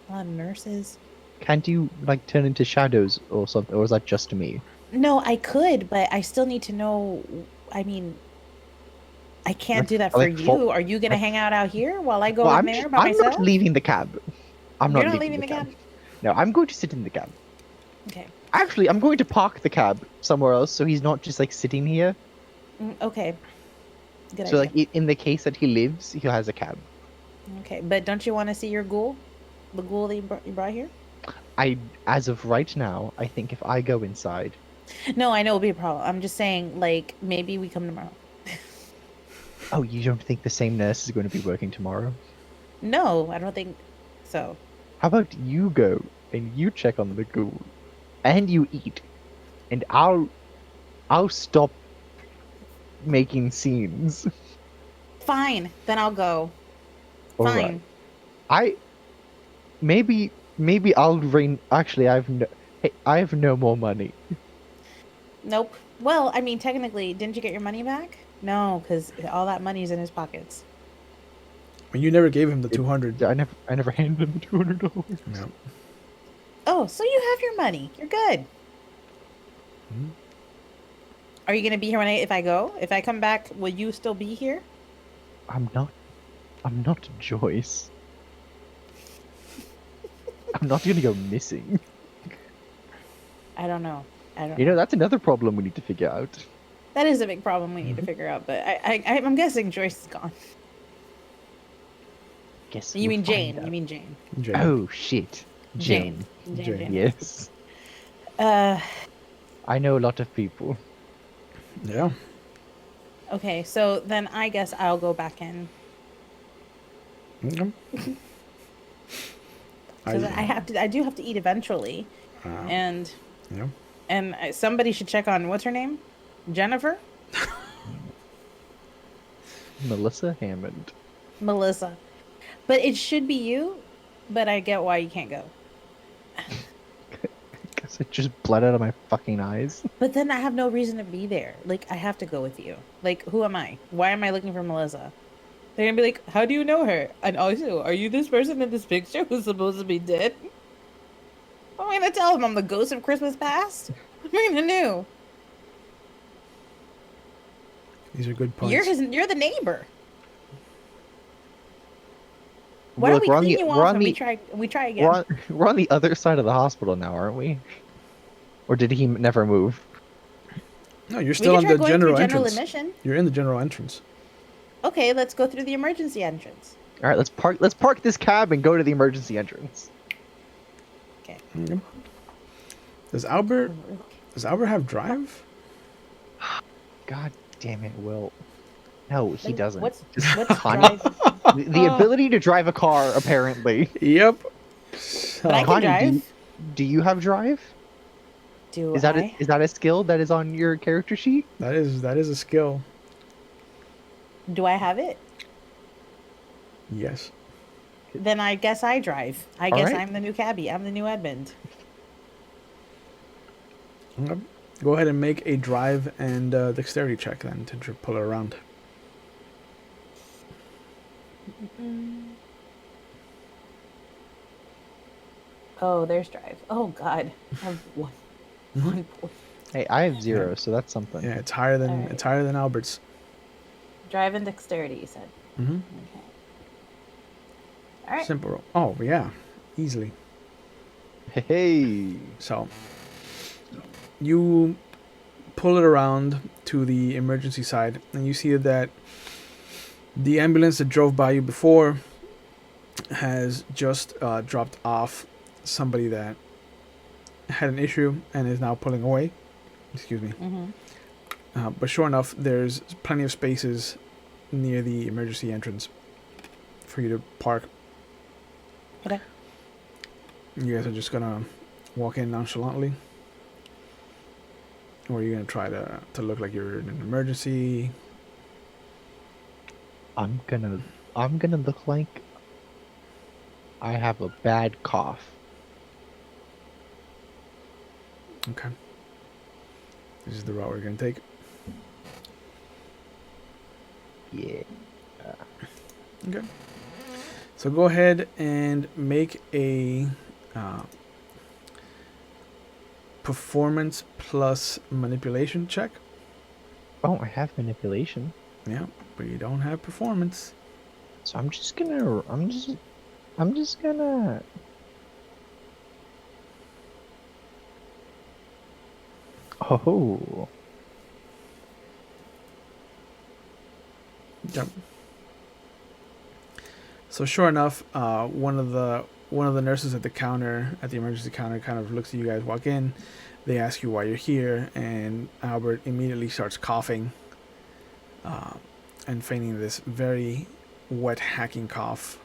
A lot of nurses. Can't you like turn into shadows or something, or is that just me? No, I could, but I still need to know. I mean, I can't do that for Like, you. Are you gonna hang out here while I go Well, in there by I'm myself? not leaving the cab. I'm You're not not leaving the cab. No, I'm going to sit in the cab. Okay. Actually, I'm going to park the cab somewhere else so he's not just like sitting here. Okay. Good So idea. like in the case that he lives, he has a cab. Okay, but don't you want to see your ghoul? The ghoul that you brought here? As of right now, I think if I go inside, No, I know it'll be a problem. I'm just saying, like, maybe we come tomorrow. oh, you don't think the same nurse is going to be working tomorrow? No, I don't think so. How about you go and you check on the ghoul, and you eat, and I'll stop making scenes. Fine, then I'll go. All Fine. right. Maybe I'll rain. Actually, I have no more money. Nope. Well, I mean, technically, didn't you get your money back? No, because all that money's in his pockets. And you never gave him the 200. I never handed him the $200. No. Oh, so you have your money. You're good. Mhm. Are you gonna be here if I go? If I come back, will you still be here? I'm not Joyce. I'm not gonna go missing. I don't know. I don't. You know, that's another problem we need to figure out. That is a big problem we need to figure out. But I'm guessing Joyce is gone. Guess You we'll mean find Jane? out. You mean Jane? Jane. Oh shit, Jane. Jane. Yes, Uh. I know a lot of people. Yeah. Okay, so then I guess I'll go back in Okay. because I do have to eat eventually, and Yeah. somebody should check on what's her name, Jennifer, Melissa Hammond. Melissa, but it should be you. But I get why you can't go. Because it just bled out of my fucking eyes. But then I have no reason to be there. Like I have to go with you. Like who am I? Why am I looking for Melissa? They're gonna be like, how do you know her? And also, are you this person in this picture who's supposed to be dead? What am I gonna tell them? I'm the ghost of Christmas past? What am I gonna do? These are good points. You're the neighbor. Why Look, don't we clean you off and we try again? We're on the other side of the hospital now, aren't we? Or did he never move? No, you're We still can on try the going general through general entrance. admission. You're in the general entrance. Okay, let's go through the emergency entrance. All right, let's park this cab and go to the emergency entrance. Okay. Okay. Does Albert have drive? God damn it, Will. No, he Like, doesn't. What's Connie? drive? The ability to drive a car, apparently. Yep. But I can Connie, drive. do you have drive? Do Is that I? is that a skill that is on your character sheet? That is a skill. Do I have it? Yes. Then I guess I drive. I All guess right. I'm the new cabbie. I'm the new Edmund. Okay. Go ahead and make a drive and dexterity check then to pull it around. Oh, there's drive. Oh God, I have one point. Hey, I have 0, so that's something. Yeah, it's higher than Alright. Albert's. Drive and dexterity, you said. Mm-hmm. Okay. All right. Simple roll. Oh yeah, easily. Hey. So you pull it around to the emergency side, and you see that the ambulance that drove by you before has just dropped off somebody that had an issue and is now pulling away. Excuse me. Mm-hmm. But sure enough, there's plenty of spaces near the emergency entrance for you to park. Okay. You guys are just gonna walk in nonchalantly, or are you gonna try to look like you're in an emergency? I'm gonna look like I have a bad cough. Okay. This is the route we're gonna take. Yeah. Okay. So go ahead and make a performance plus manipulation check. Oh, I have manipulation. Yeah, but you don't have performance. So I'm just gonna Oh. Yep. So sure enough, one of the nurses at the emergency counter, kind of looks at you guys walk in. They ask you why you're here, and Albert immediately starts coughing, and feigning this very wet, hacking cough.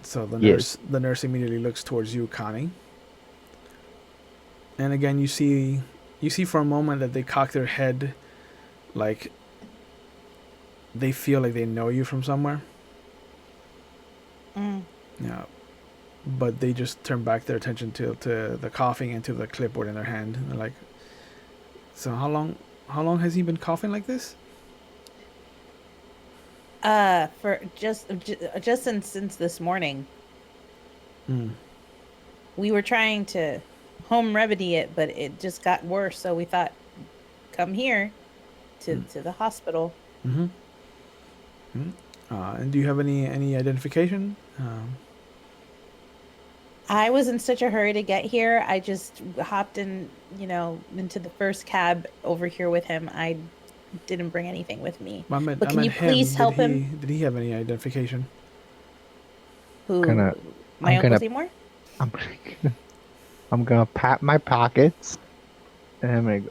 So the nurse immediately looks towards you, Connie. And again, you see for a moment that they cock their head, like they feel like they know you from somewhere. Mm. Yeah, but they just turn back their attention to the coughing and to the clipboard in their hand. And they're like, "So how long has he been coughing like this?" For just since this morning. Mm. We were trying to home remedy it, but it just got worse. So we thought, come here to the hospital. Mm-hmm. Mm-hmm. And do you have any identification? I was in such a hurry to get here. I just hopped in, into the first cab over here with him. I didn't bring anything with me. But I can meant you please him. help him? Did he have any identification? Who? Gonna, My I'm Uncle gonna, Seymour? I'm, I'm gonna pat my pockets, and I'm gonna go.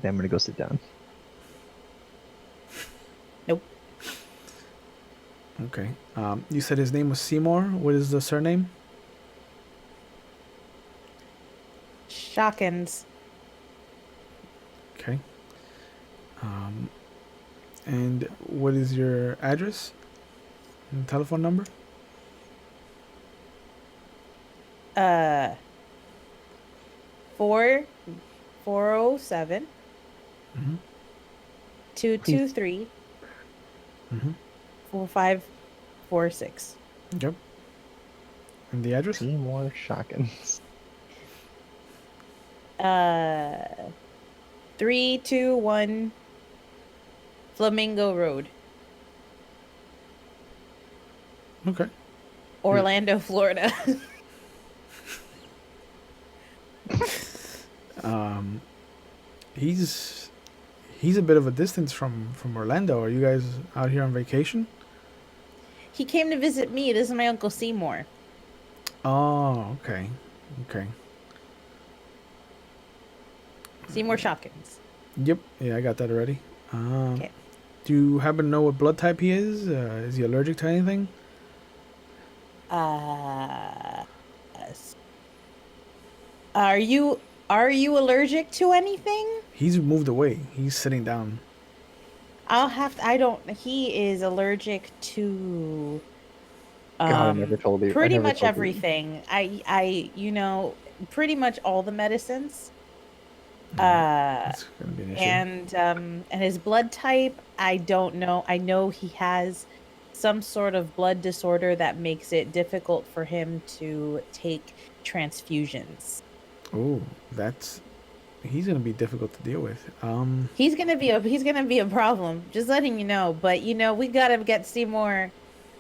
Then I'm gonna go sit down. Nope. Okay. You said his name was Seymour. What is the surname? Shockins. Okay. And what is your address and telephone number? 407 Mm-hmm. 223 Mm-hmm. 4546. Yep. And the address? Seymour Shockins. 321 Flamingo Road, Okay. Orlando, Florida. He's a bit of a distance from Orlando. Are you guys out here on vacation? He came to visit me. This is my Uncle Seymour. Oh, okay. Okay. Seymour Shockins. Yep. Yeah, I got that already. Okay. Do you happen to know what blood type he is? Is he allergic to anything? Yes. Are you allergic to anything? He's moved away. He's sitting down. He is allergic to God, I never told you. I pretty never much told you. everything. Pretty much all the medicines. That's gonna be an issue. And his blood type, I don't know. I know he has some sort of blood disorder that makes it difficult for him to take transfusions. Oh, he's gonna be difficult to deal with. He's gonna be a problem. Just letting you know. But we gotta get Seymour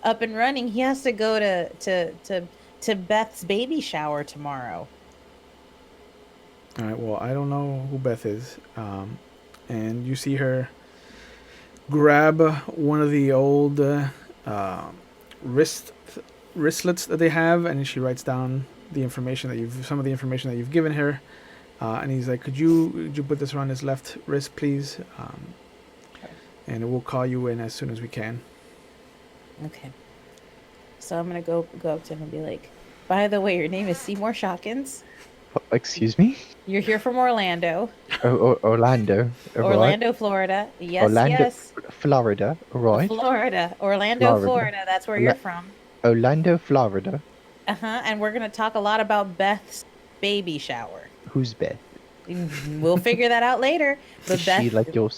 up and running. He has to go to Beth's baby shower tomorrow. All right. Well, I don't know who Beth is. And you see her grab one of the old wristlets that they have, and she writes down some of the information that you've given her. And he's like, could you put this around his left wrist, please? And we'll call you in as soon as we can. Okay. So I'm gonna go up to him and be like, by the way, your name is Seymour Shockins. Excuse me? You're here from Orlando. Orlando. Orlando, Florida. Yes, Orlando, yes. Florida. Right. Florida. Orlando, Florida. That's where you're from. Orlando, Florida. And we're gonna talk a lot about Beth's baby shower. Who's Beth? We'll figure that out later. But Is Beth, she like your?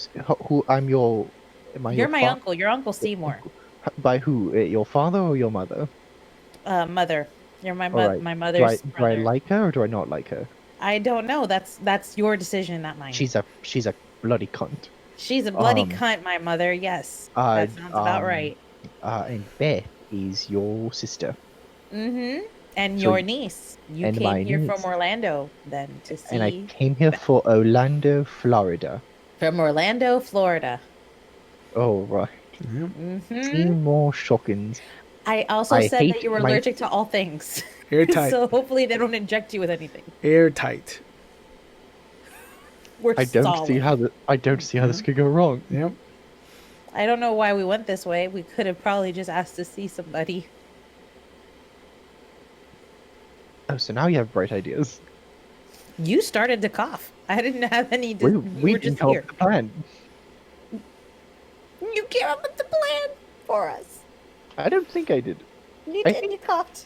Who? you're my uncle. Your Uncle Seymour. By who? Your father or your mother? Mother. You're my Right. my mother's Do I brother. like her or do I not like her? I don't know. That's your decision, not mine. She's a bloody cunt. She's a bloody cunt, my mother. Yes, that sounds about right. And Beth is your sister. Mm-hmm. And So your niece. You and came my here niece. from Orlando then to see. And I came here for Orlando, Florida. From Orlando, Florida. Oh right. Yep. Mm-hmm. Seymour Shockins. I also I said hate that you were my- allergic to all things. Airtight. So hopefully they don't inject you with anything. Airtight. We're I don't solid. see how this could go wrong. Yep. I don't know why we went this way. We could have probably just asked to see somebody. Oh, so now you have bright ideas. You started to cough. I didn't have any. We were didn't just help here. the plan. You came up with the plan for us. I don't think I did. You I did. think- You coughed.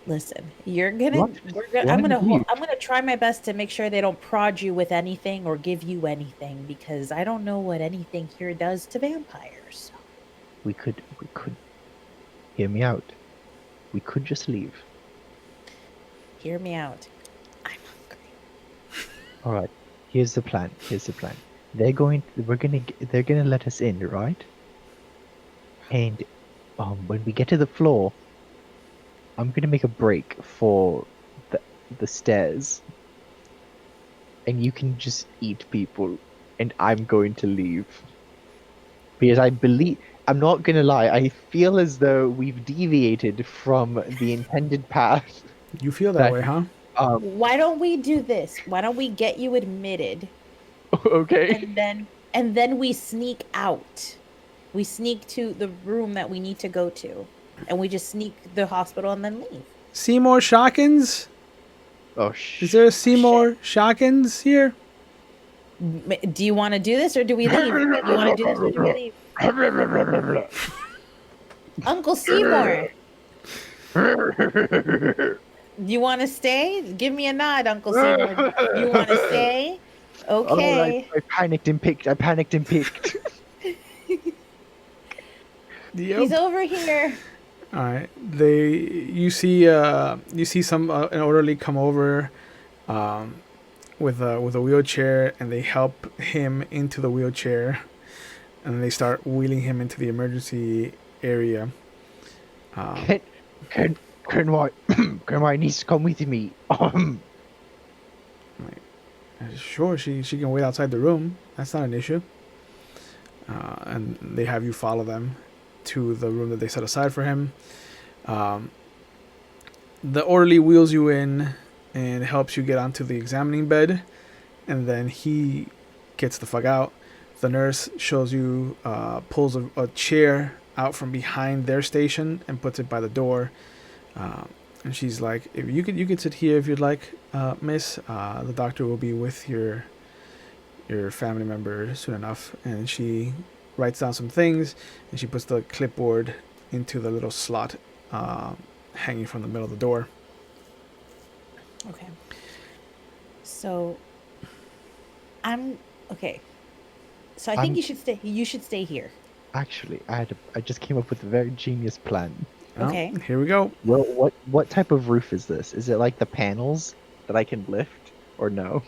Listen, you're gonna. What? I'm Why you? gonna try my best to make sure they don't prod you with anything or give you anything because I don't know what anything here does to vampires. We could. Hear me out. We could just leave. Hear me out. I'm hungry. All right. Here's the plan. they're gonna let us in, right? And when we get to the floor, I'm gonna make a break for the stairs, and you can just eat people, and I'm going to leave because I'm not gonna lie, I feel as though we've deviated from the intended path. You feel that That way, huh? Why don't we do this? Why don't we get you admitted okay. and then we sneak out. We sneak to the room that we need to go to, and we just sneak the hospital and then leave. Seymour Shawkins? Oh Is there a Seymour Shawkins here? Do you want to do this or do we leave? Do you want to do this or do we leave? Uncle Seymour, you want to stay? Give me a nod, Uncle Seymour. You want to stay? Okay. I panicked and picked. He's over here. All right. You see some an orderly come over, with a wheelchair, and they help him into the wheelchair, and they start wheeling him into the emergency area. Can my niece come with me? Sure, she can wait outside the room. That's not an issue. And they have you follow them to the room that they set aside for him. The orderly wheels you in and helps you get onto the examining bed, and then he gets the fuck out. The nurse shows you, pulls a chair out from behind their station and puts it by the door. And she's like, "If you could sit here if you'd like, miss. The doctor will be with your family member soon enough." And she writes down some things, and she puts the clipboard into the little slot hanging from the middle of the door. Okay. So I'm okay. So I think you should stay. You should stay here. Actually, I just came up with a very genius plan. Okay. Here we go. Well, what type of roof is this? Is it like the panels that I can lift, or no?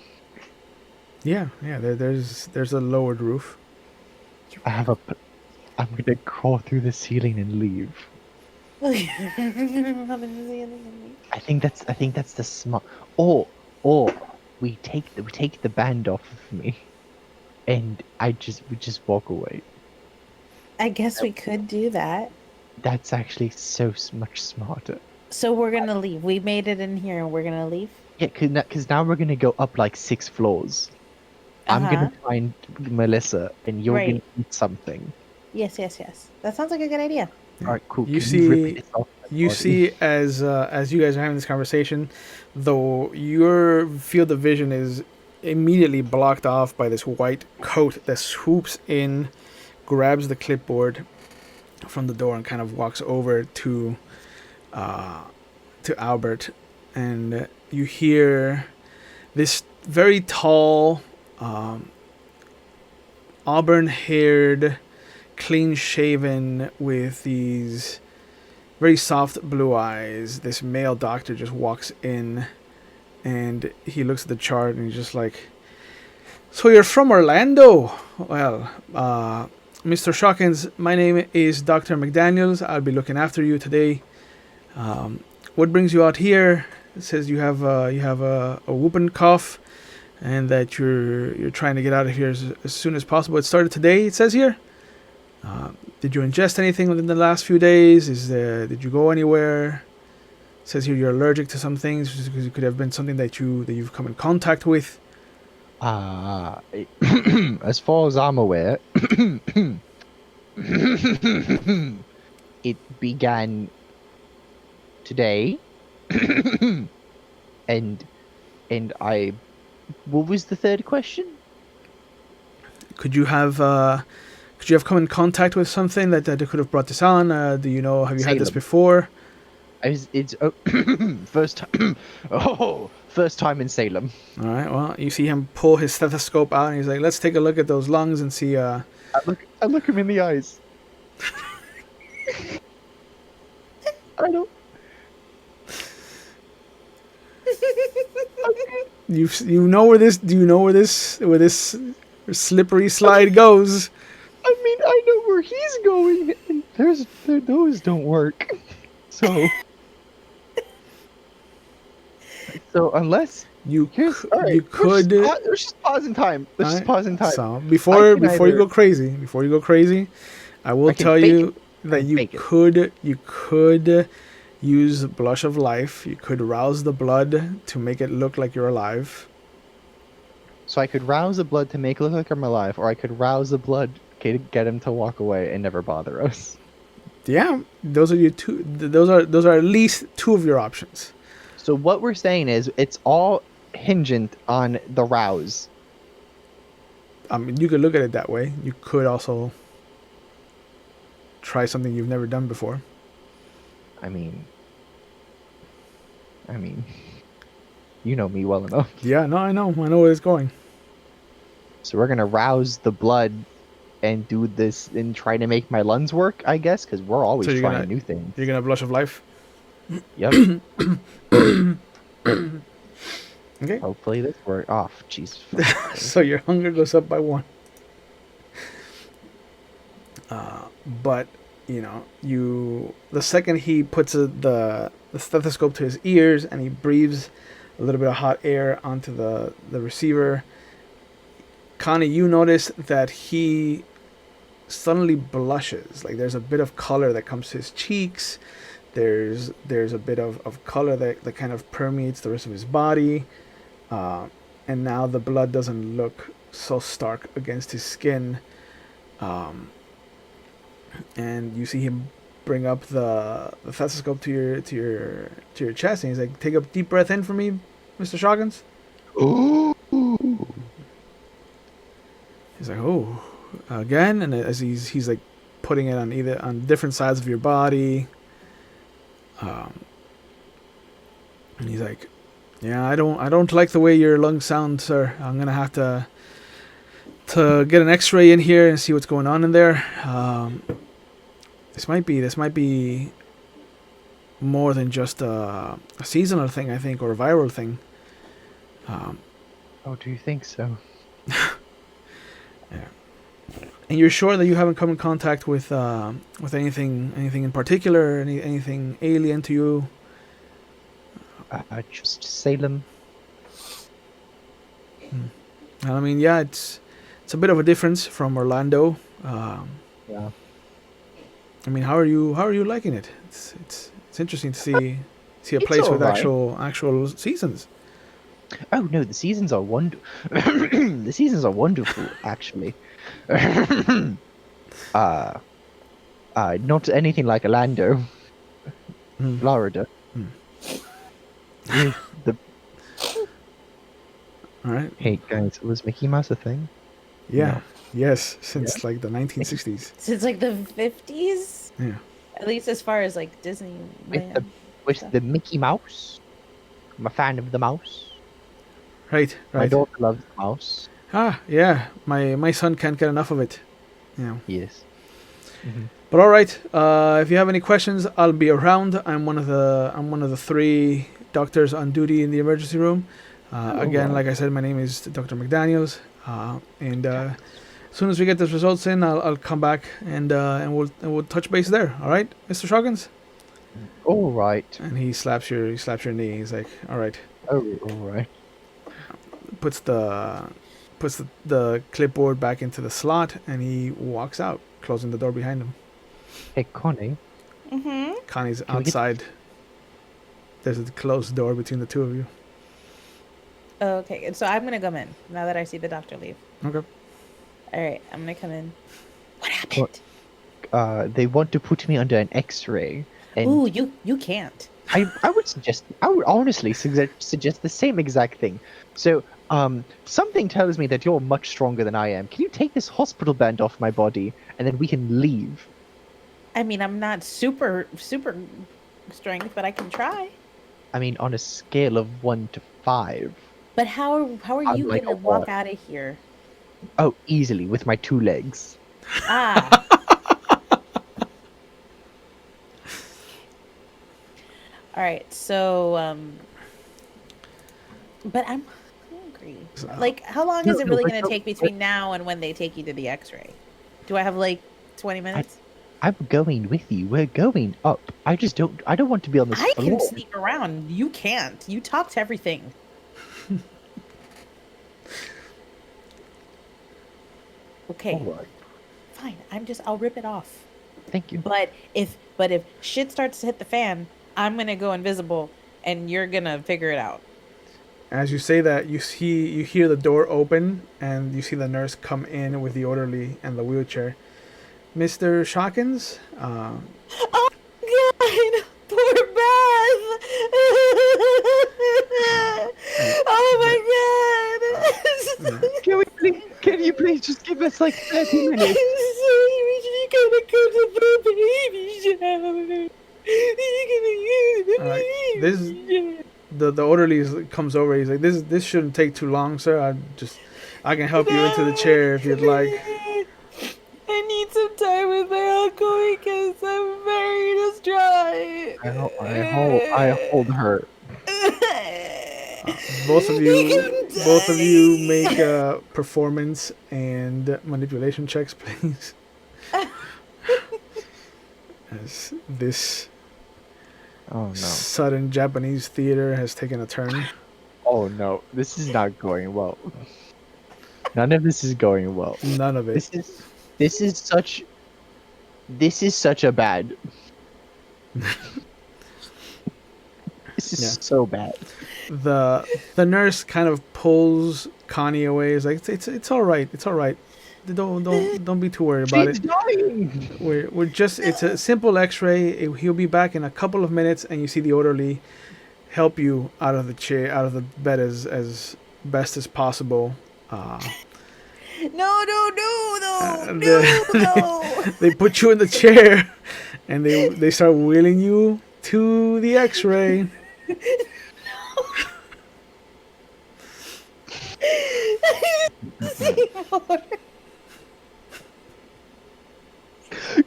Yeah. There's a lowered roof. I'm gonna crawl through the ceiling and leave. I think that's the smart. Or we take the band off of me, and we just walk away. I guess we could do that. That's actually much smarter. So we're gonna leave. We made it in here, and we're gonna leave. Yeah, because now we're gonna go up like 6 floors. I'm gonna find Melissa, and you're gonna eat something. Yes. That sounds like a good idea. All right, cool. You see, as you guys are having this conversation, though your field of vision is immediately blocked off by this white coat that swoops in, grabs the clipboard from the door, and kind of walks over to Albert, and you hear this very tall, auburn-haired, clean-shaven, with these very soft blue eyes, this male doctor just walks in, and he looks at the chart, and he's just like, "So you're from Orlando? Well, Mr. Shawkins, my name is Dr. McDaniels. I'll be looking after you today. What brings you out here?" It says you have a whooping cough, and that you're trying to get out of here as soon as possible. It started today, it says here. Did you ingest anything within the last few days? Did you go anywhere? It says here you're allergic to some things, because it could have been something that you've come in contact with. As far as I'm aware, it began today, and I. What was the third question? Could you have come in contact with something that could have brought this on? Do you know? Have you had this Salem. before? It's first time. Oh, first time in Salem. All right. Well, you see him pull his stethoscope out, and he's like, "Let's take a look at those lungs and see." I look him in the eyes. I don't. You know where this? Do you know where this slippery slide goes. I mean, I know where he's going, and those don't work. So unless You here's all right, you could. let's just pause in time. Let's just Alright, pause in time. so I before can you either go crazy, I will I can tell fake you it, I that can you fake it. could use blush of life. You could rouse the blood to make it look like you're alive. So I could rouse the blood to make it look like I'm alive, or I could rouse the blood to get him to walk away and never bother us. Yeah, those are your two. Those are at least two of your options. So what we're saying is it's all hingent on the rouse. I mean, you could look at it that way. You could also try something you've never done before. I mean, you know me well enough. Yeah, no, I know where it's going. So we're gonna rouse the blood and do this and try to make my lungs work, I guess, because we're always So you're trying gonna new things. you're gonna blush of life. Yep. Okay. Hopefully this works. Oh, jeez. So your hunger goes up by 1. But you know, the second he puts the stethoscope to his ears and he breathes a little bit of hot air onto the receiver, Connie, you notice that he suddenly blushes. Like there's a bit of color that comes to his cheeks. There's a bit of color that kind of permeates the rest of his body. And now the blood doesn't look so stark against his skin. And you see him bring up the stethoscope to your chest, and he's like, "Take a deep breath in for me, Mr. Shoggins." Ooh. He's like, "Oh, again," and as he's like putting it on different sides of your body. And he's like, "Yeah, I don't like the way your lungs sound, sir. I'm gonna have to get an X-ray in here and see what's going on in there. This might be more than just a seasonal thing, I think, or a viral thing." Oh, do you think so? Yeah. And you're sure that you haven't come in contact with anything in particular, anything alien to you? Just Salem. I mean, yeah, it's a bit of a difference from Orlando. Yeah. I mean, how are you liking it? It's interesting to see a It's place with alright. actual seasons. Oh no, the seasons are the seasons are wonderful, actually. Not anything like Orlando, Mm. Florida. Hmm. With the All right. hey guys, was Mickey Mouse a thing? Yeah. No. Yes. Since like the 1960s. Since like the 50s, Yeah. at least as far as like With Disneyland. with stuff. the Mickey Mouse. I'm a fan of the mouse. Right. My Right. daughter loves the mouse. Ah. Yeah. My son can't get enough of it. You know. Yes. Mm-hmm. But all right. If you have any questions, I'll be around. I'm one of the 3 doctors on duty in the emergency room. Again, right. like I said, my name is Dr. McDaniels. And as soon as we get those results in, I'll come back and we'll touch base there. All right, Mr. Shoggins? All right. And he slaps your knee. He's like, all right. Oh, all right. Puts the clipboard back into the slot, and he walks out, closing the door behind him. Hey, Connie. Mm-hmm. Connie's Can we get- outside. There's a closed door between the two of you. Okay, so I'm gonna come in now that I see the doctor leave. Okay. All right, I'm gonna come in. What happened? They want to put me under an X-ray, and Ooh, you can't. I would honestly suggest the same exact thing. So, something tells me that you're much stronger than I am. Can you take this hospital band off my body, and then we can leave? I mean, I'm not super strength, but I can try. I mean, on a scale of 1 to 5. But how are I'm you like gonna a walk what? out of here? Oh, easily with my 2 legs. Ah. All right, so but I'm hungry. trickery? So- Like, how long No, is it no, really but going to no, take between now and when they take you to the X-ray? Do I have like 20 minutes? I'm going with you. We're going up. I don't want to be on this I can floor. sneak around. You can't. You talk to everything. Okay, All right. fine. I'll rip it off. Thank you. But if shit starts to hit the fan, I'm gonna go invisible, and you're gonna figure it out. As you say that, you hear the door open, and you see the nurse come in with the orderly and the wheelchair. Mr. Shawkins, Oh God, poor Beth. Oh my God. Can you please just give us like 30 minutes? You gotta go to the baby shower. this the orderly comes over. He's like, this shouldn't take too long, sir. I can help you into the chair if you'd like. I need some time with my uncle because I'm very distraught. I hold her. Both of you make performance and manipulation checks, please. As this Oh no. sudden Japanese theater has taken a turn. Oh no. This is not going well. None of this is going well. None of it. This is such a bad. This is so bad. The nurse kind of pulls Connie away. Is like, it's all right. It's all right. Don't be too worried about She's it. dying. We're just, it's a simple X-ray. He'll be back in a couple of minutes, and you see the orderly help you out of the chair, out of the bed as best as possible. No. They put you in the chair, and they start wheeling you to the X-ray. Seymour.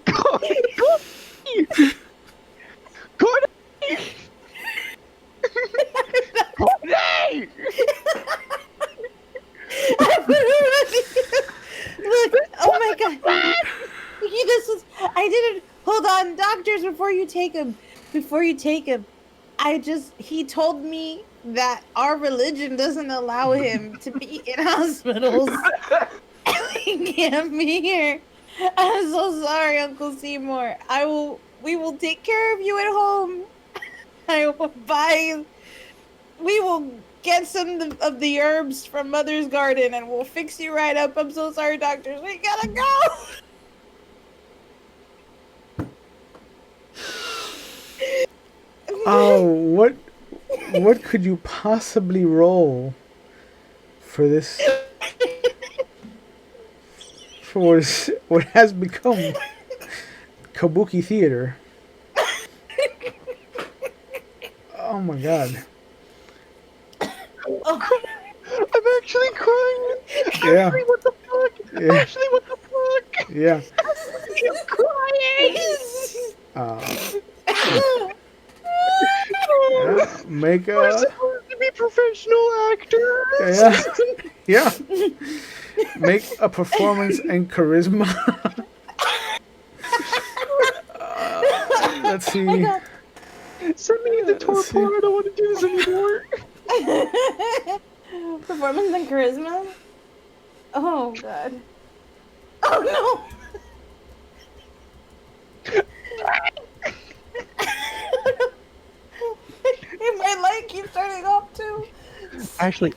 Connie! Look, oh my God. I didn't, hold on, doctors, before you take him, he told me that our religion doesn't allow him to be in hospitals. He can't be here. I'm so sorry, Uncle Seymour. We will take care of you at home. We will get some of the herbs from Mother's garden and we'll fix you right up. I'm so sorry, doctors. We gotta go. Oh, what could you possibly roll for this? For what has become Kabuki theater. Oh my God. I'm actually crying. Yeah. Ashley, what the fuck? Yeah. Ashley, what the fuck? Yeah. I'm crying. Make We're a supposed to be professional actors. yeah. Make a performance and charisma. Let's see. Oh Send me the tour Let's see. part. I don't want to do this anymore. Performance and charisma? Oh God. Oh no! My light keeps turning off too. Ashley,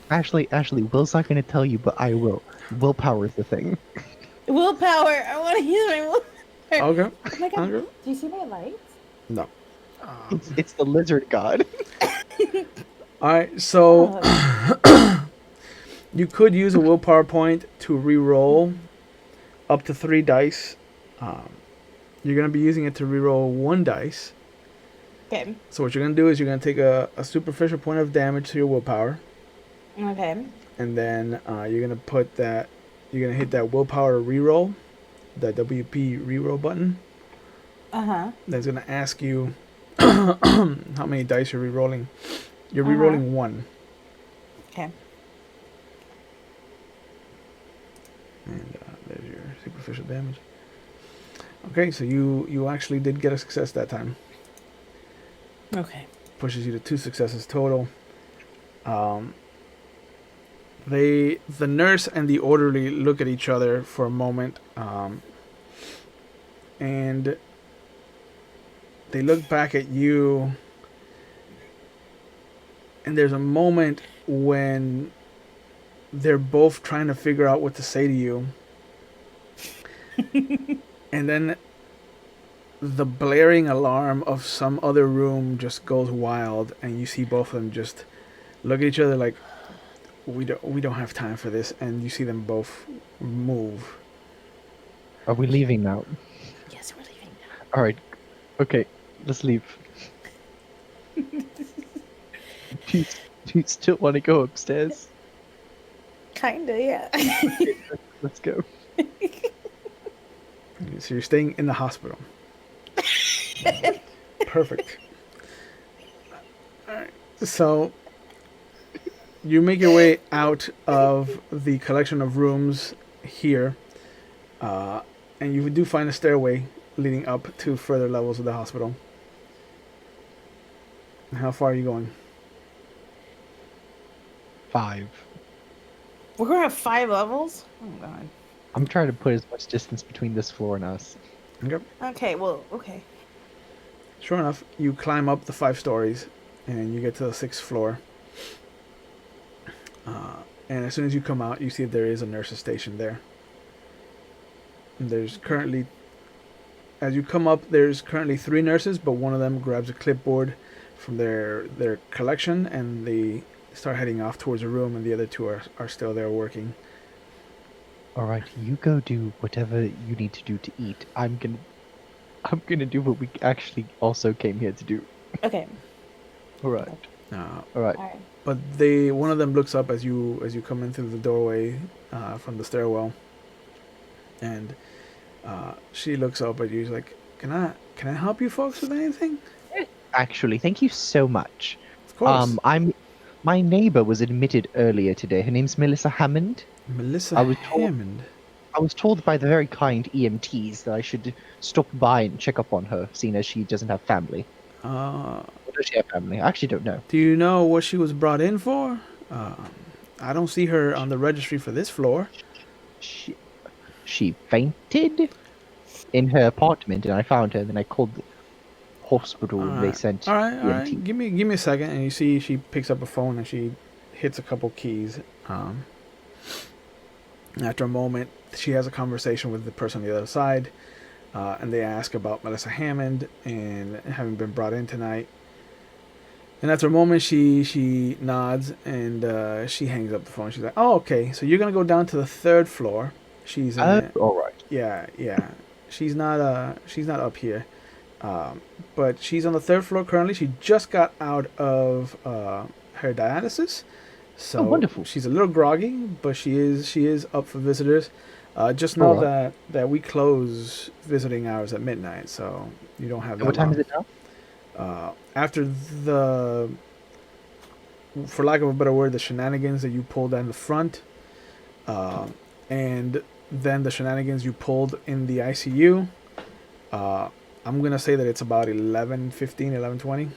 Will's not going to tell you, but I will. Willpower is the thing. Willpower. I want to use my willpower. Okay. Oh my God. Okay. Do you see my lights? No. It's the lizard god. All right. So you could use a willpower point to re-roll up to 3 dice. You're gonna be using it to re-roll 1 dice. Okay. So what you're gonna do is you're gonna take a superficial point of damage to your willpower, Okay. and then you're gonna hit that willpower re-roll, the WP re-roll button. Uh-huh. That's gonna ask you how many dice you're re-rolling. You're re-rolling 1. Okay. And there's your superficial damage. Okay, so you actually did get a success that time. Okay. Pushes you to 2 successes total. The nurse and the orderly look at each other for a moment, and they look back at you. And there's a moment when they're both trying to figure out what to say to you, and then the blaring alarm of some other room just goes wild, and you see both of them just look at each other like, we don't have time for this, and you see them both move. Are we leaving now? Yes, we're leaving now. All right. Okay, let's leave. Do you still want to go upstairs? Kinda, yeah. Let's go. So you're staying in the hospital. Perfect. All right. So you make your way out of the collection of rooms here, and you do find a stairway leading up to further levels of the hospital. How far are you going? 5. We're gonna have 5 levels? Oh god. I'm trying to put as much distance between this floor and us. Okay. Okay, well, okay. Sure enough, you climb up the 5 stories, and you get to the 6th floor. And as soon as you come out, you see there is a nurse's station there. And there's currently, as you come up, there's currently 3 nurses, but one of them grabs a clipboard from their collection, and they start heading off towards a room, and the other 2 are still there working. All right, you go do whatever you need to do to eat. I'm gonna do what we actually also came here to do. Okay. All right. All right. Alright. But one of them looks up as you come in through the doorway from the stairwell, and she looks up at you. She's like, "Can I help you folks with anything?" Actually, thank you so much. Of course. My neighbor was admitted earlier today. Her name's Melissa Hammond. Melissa I was told- Hammond. I was told by the very kind EMTs that I should stop by and check up on her, seeing as she doesn't have family. Or does she have family? I actually don't know. Do you know what she was brought in for? I don't see her on the registry for this floor. She fainted in her apartment, and I found her. And then I called the hospital. And they sent All right. EMT. Give me a second, and you see she picks up a phone and she hits a couple keys. After a moment, she has a conversation with the person on the other side, and they ask about Melissa Hammond and having been brought in tonight. And after a moment, she nods and she hangs up the phone. She's like, "Oh, okay. So you're gonna go down to the 3rd floor. She's in it. All right. Yeah. She's not up here, but she's on the 3rd floor currently. She just got out of her dialysis, so wonderful. she's a little groggy, but she is up for visitors. Just know that we close visiting hours at midnight, so you don't have that. What time long. is it now? After for lack of a better word, the shenanigans that you pulled down the front, and then the shenanigans you pulled in the ICU, I'm gonna say that it's about 11:15, 11:20.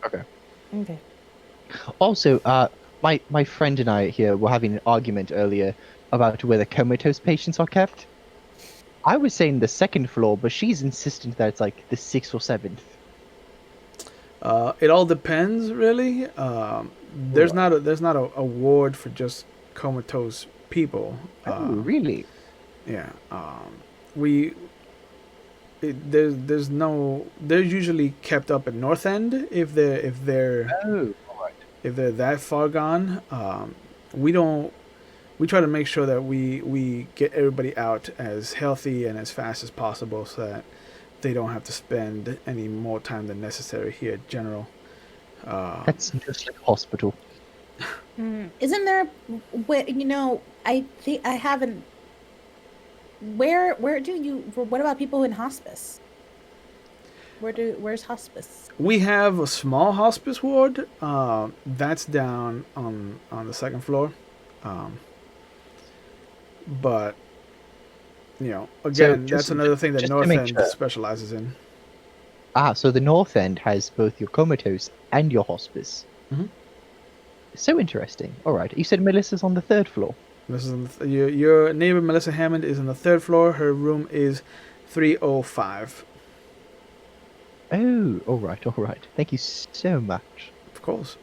Okay. Okay. Also, my friend and I here were having an argument earlier about where the comatose patients are kept. I was saying the 2nd floor, but she's insistent that it's like the 6th or 7th. It all depends, really. There's not a ward for just comatose people. Oh, really? Yeah. They're usually kept up at North End if they're Oh, all right. if they're that far gone. We try to make sure that we get everybody out as healthy and as fast as possible, so that they don't have to spend any more time than necessary here at General. That's just like hospital. Isn't there? I think I haven't. Where do you? What about people in hospice? Where's hospice? We have a small hospice ward. That's down on the 2nd floor. But again, just- that's another thing that just to North make End sure. specializes in. So the North End has both your comatose and your hospice. Mhm. So interesting. All right. You said Melissa's on the 3rd floor. This is your neighbor Melissa Hammond is on the 3rd floor. Her room is 305. Oh, all right, all right. Thank you so much. Of course.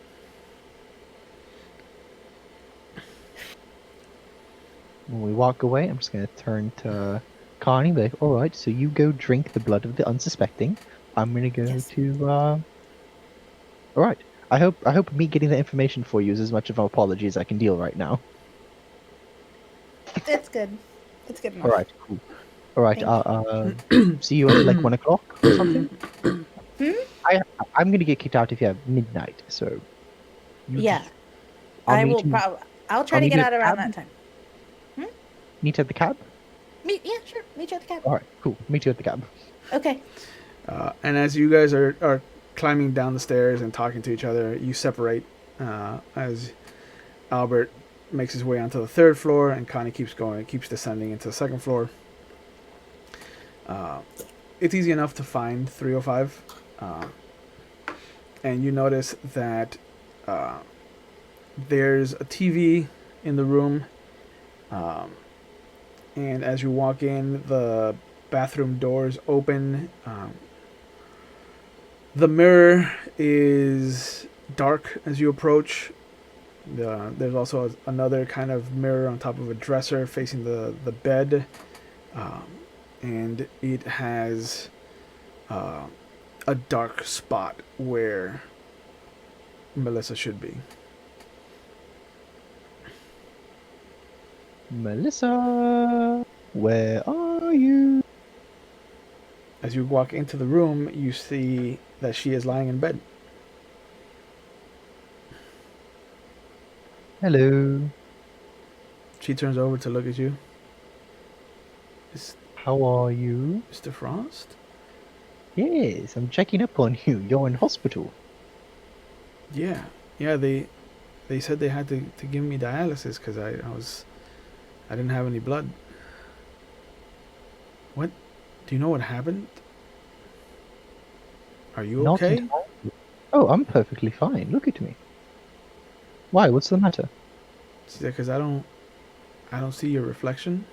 When we walk away, I'm just going to turn to Connie and be like, all right, so you go drink the blood of the unsuspecting. I'm going to go Yes. to, all right. I hope me getting the information for you is as much of an apology as I can deal right now. It's good. It's good All enough. right, cool. All right, Thank see you at like 1 o'clock or something. Hmm? I'm going to get kicked out if you have midnight, so you Yeah. just, I'll I meet will. you. I'll try I'll to meet get you out at the around cab. that time. Meet at the cab. Yeah, sure. Meet you at the cab. All right, cool. Meet you at the cab. Okay. And as you guys are climbing down the stairs and talking to each other, you separate as Albert makes his way onto the 3rd floor, and Connie keeps descending into the 2nd floor. It's easy enough to find 305, and you notice that there's a TV in the room, and as you walk in, the bathroom doors open. The mirror is dark as you approach. There's also another kind of mirror on top of a dresser facing the bed, and it has a dark spot where Melissa should be. Melissa, where are you? As you walk into the room, you see that she is lying in bed. Hello. She turns over to look at you. How are you? Mr. Frost? Yes, I'm checking up on you. You're in hospital. Yeah. Yeah, they said they had to give me dialysis because I didn't have any blood. What? Do you know what happened? Are you Not okay? entirely. Oh, I'm perfectly fine. Look at me. Why? What's the matter? Because I don't see your reflection.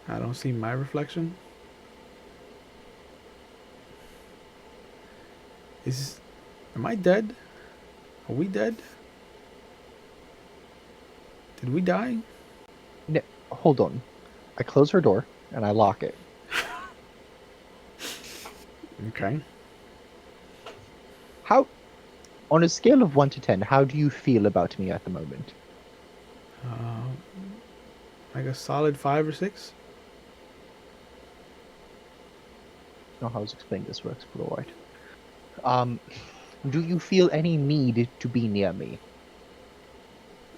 I don't see my reflection. Am I dead? Are we dead? Did we die? No, hold on. I close her door and I lock it. Okay. How, on a scale of 1 to 10, how do you feel about me at the moment? Like a solid 5 or 6. I don't know how to explain this works, but alright. Do you feel any need to be near me?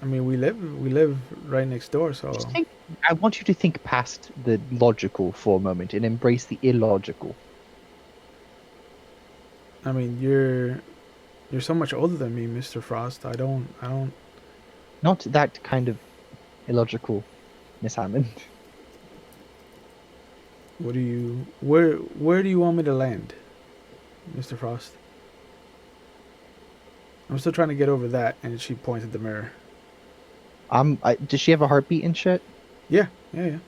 I mean, we live right next door, so Just think, I want you to think past the logical for a moment and embrace the illogical. I mean, you're so much older than me, Mr. Frost. I don't. Not that kind of illogical, Miss Hammond. What do you? Where do you want me to land, Mr. Frost? I'm still trying to get over that, and she points at the mirror. Does she have a heartbeat and shit? Yeah. Alright,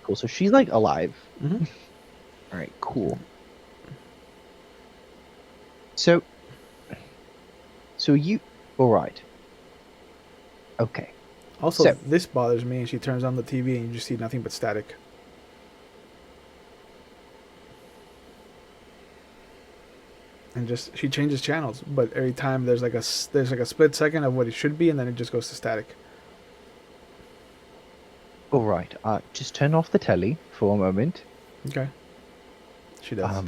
cool. So she's like alive. Mm-hmm. Alright, cool. So you, alright. Okay. Also, So- this bothers me, and she turns on the TV, and you just see nothing but static. And just she changes channels, but every time there's like a split second of what it should be, and then it just goes to static. Alright, just turn off the telly for a moment. Okay. She does.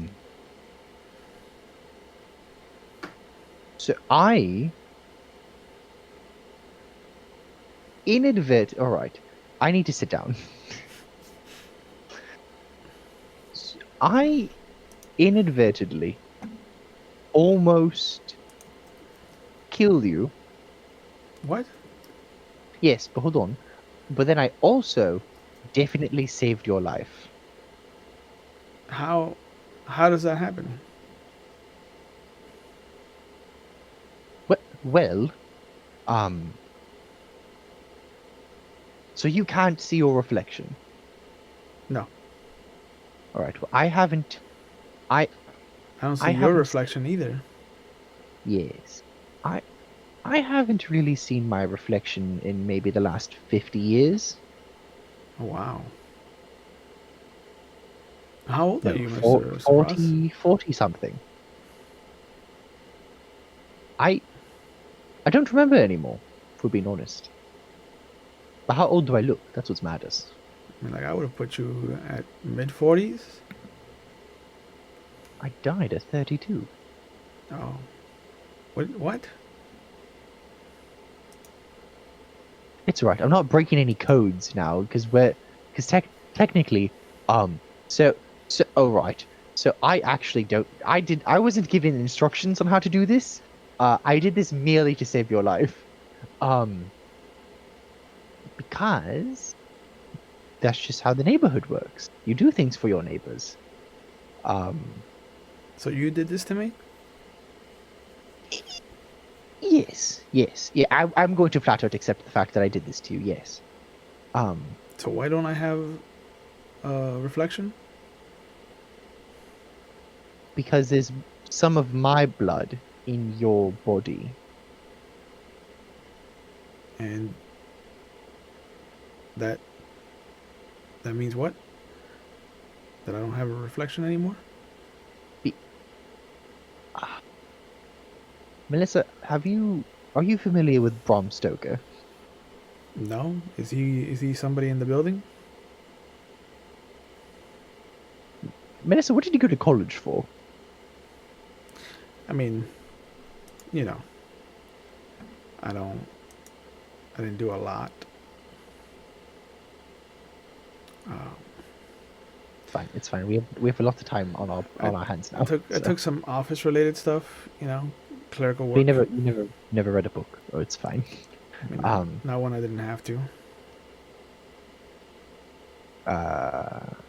So I alright, I need to sit down. So I inadvertently almost kill you. What? Yes, but hold on. But then I also definitely saved your life. How does that happen? Well, um, so you can't see your reflection. No, All right. Well, I haven't. I I don't see I your haven't. reflection either. Yes. I I haven't really seen my reflection in maybe the last 50 years. Oh, wow. How old are No, you, Mr. Frost? 40 something. I I don't remember anymore, for being honest. But how old do I look? That's what matters. I mean, like, I would have put you at mid-40s. I died at 32. Oh, what? It's all right. I'm not breaking any codes now because technically, so all right. So I actually don't. I wasn't given instructions on how to do this. I did this merely to save your life. Um, because that's just how the neighborhood works. You do things for your neighbors. Um, So you did this to me? yes. Yeah, I'm going to flat out accept the fact that I did this to you. Yes. Um, So why don't I have reflection? because there's some of my blood in your body. And that means what? That I don't have a reflection anymore? Be- Melissa, are you familiar with Bram Stoker? No. Is he somebody in the building? Melissa, what did you go to college for? I mean, you know, I don't. I didn't do a lot. Uh, Fine, it's fine. We have a lot of time on I, our hands I now. took I So took some office related stuff. Clerical we work. never read a book. Oh, it's fine. I mean, Um, not one I didn't have to.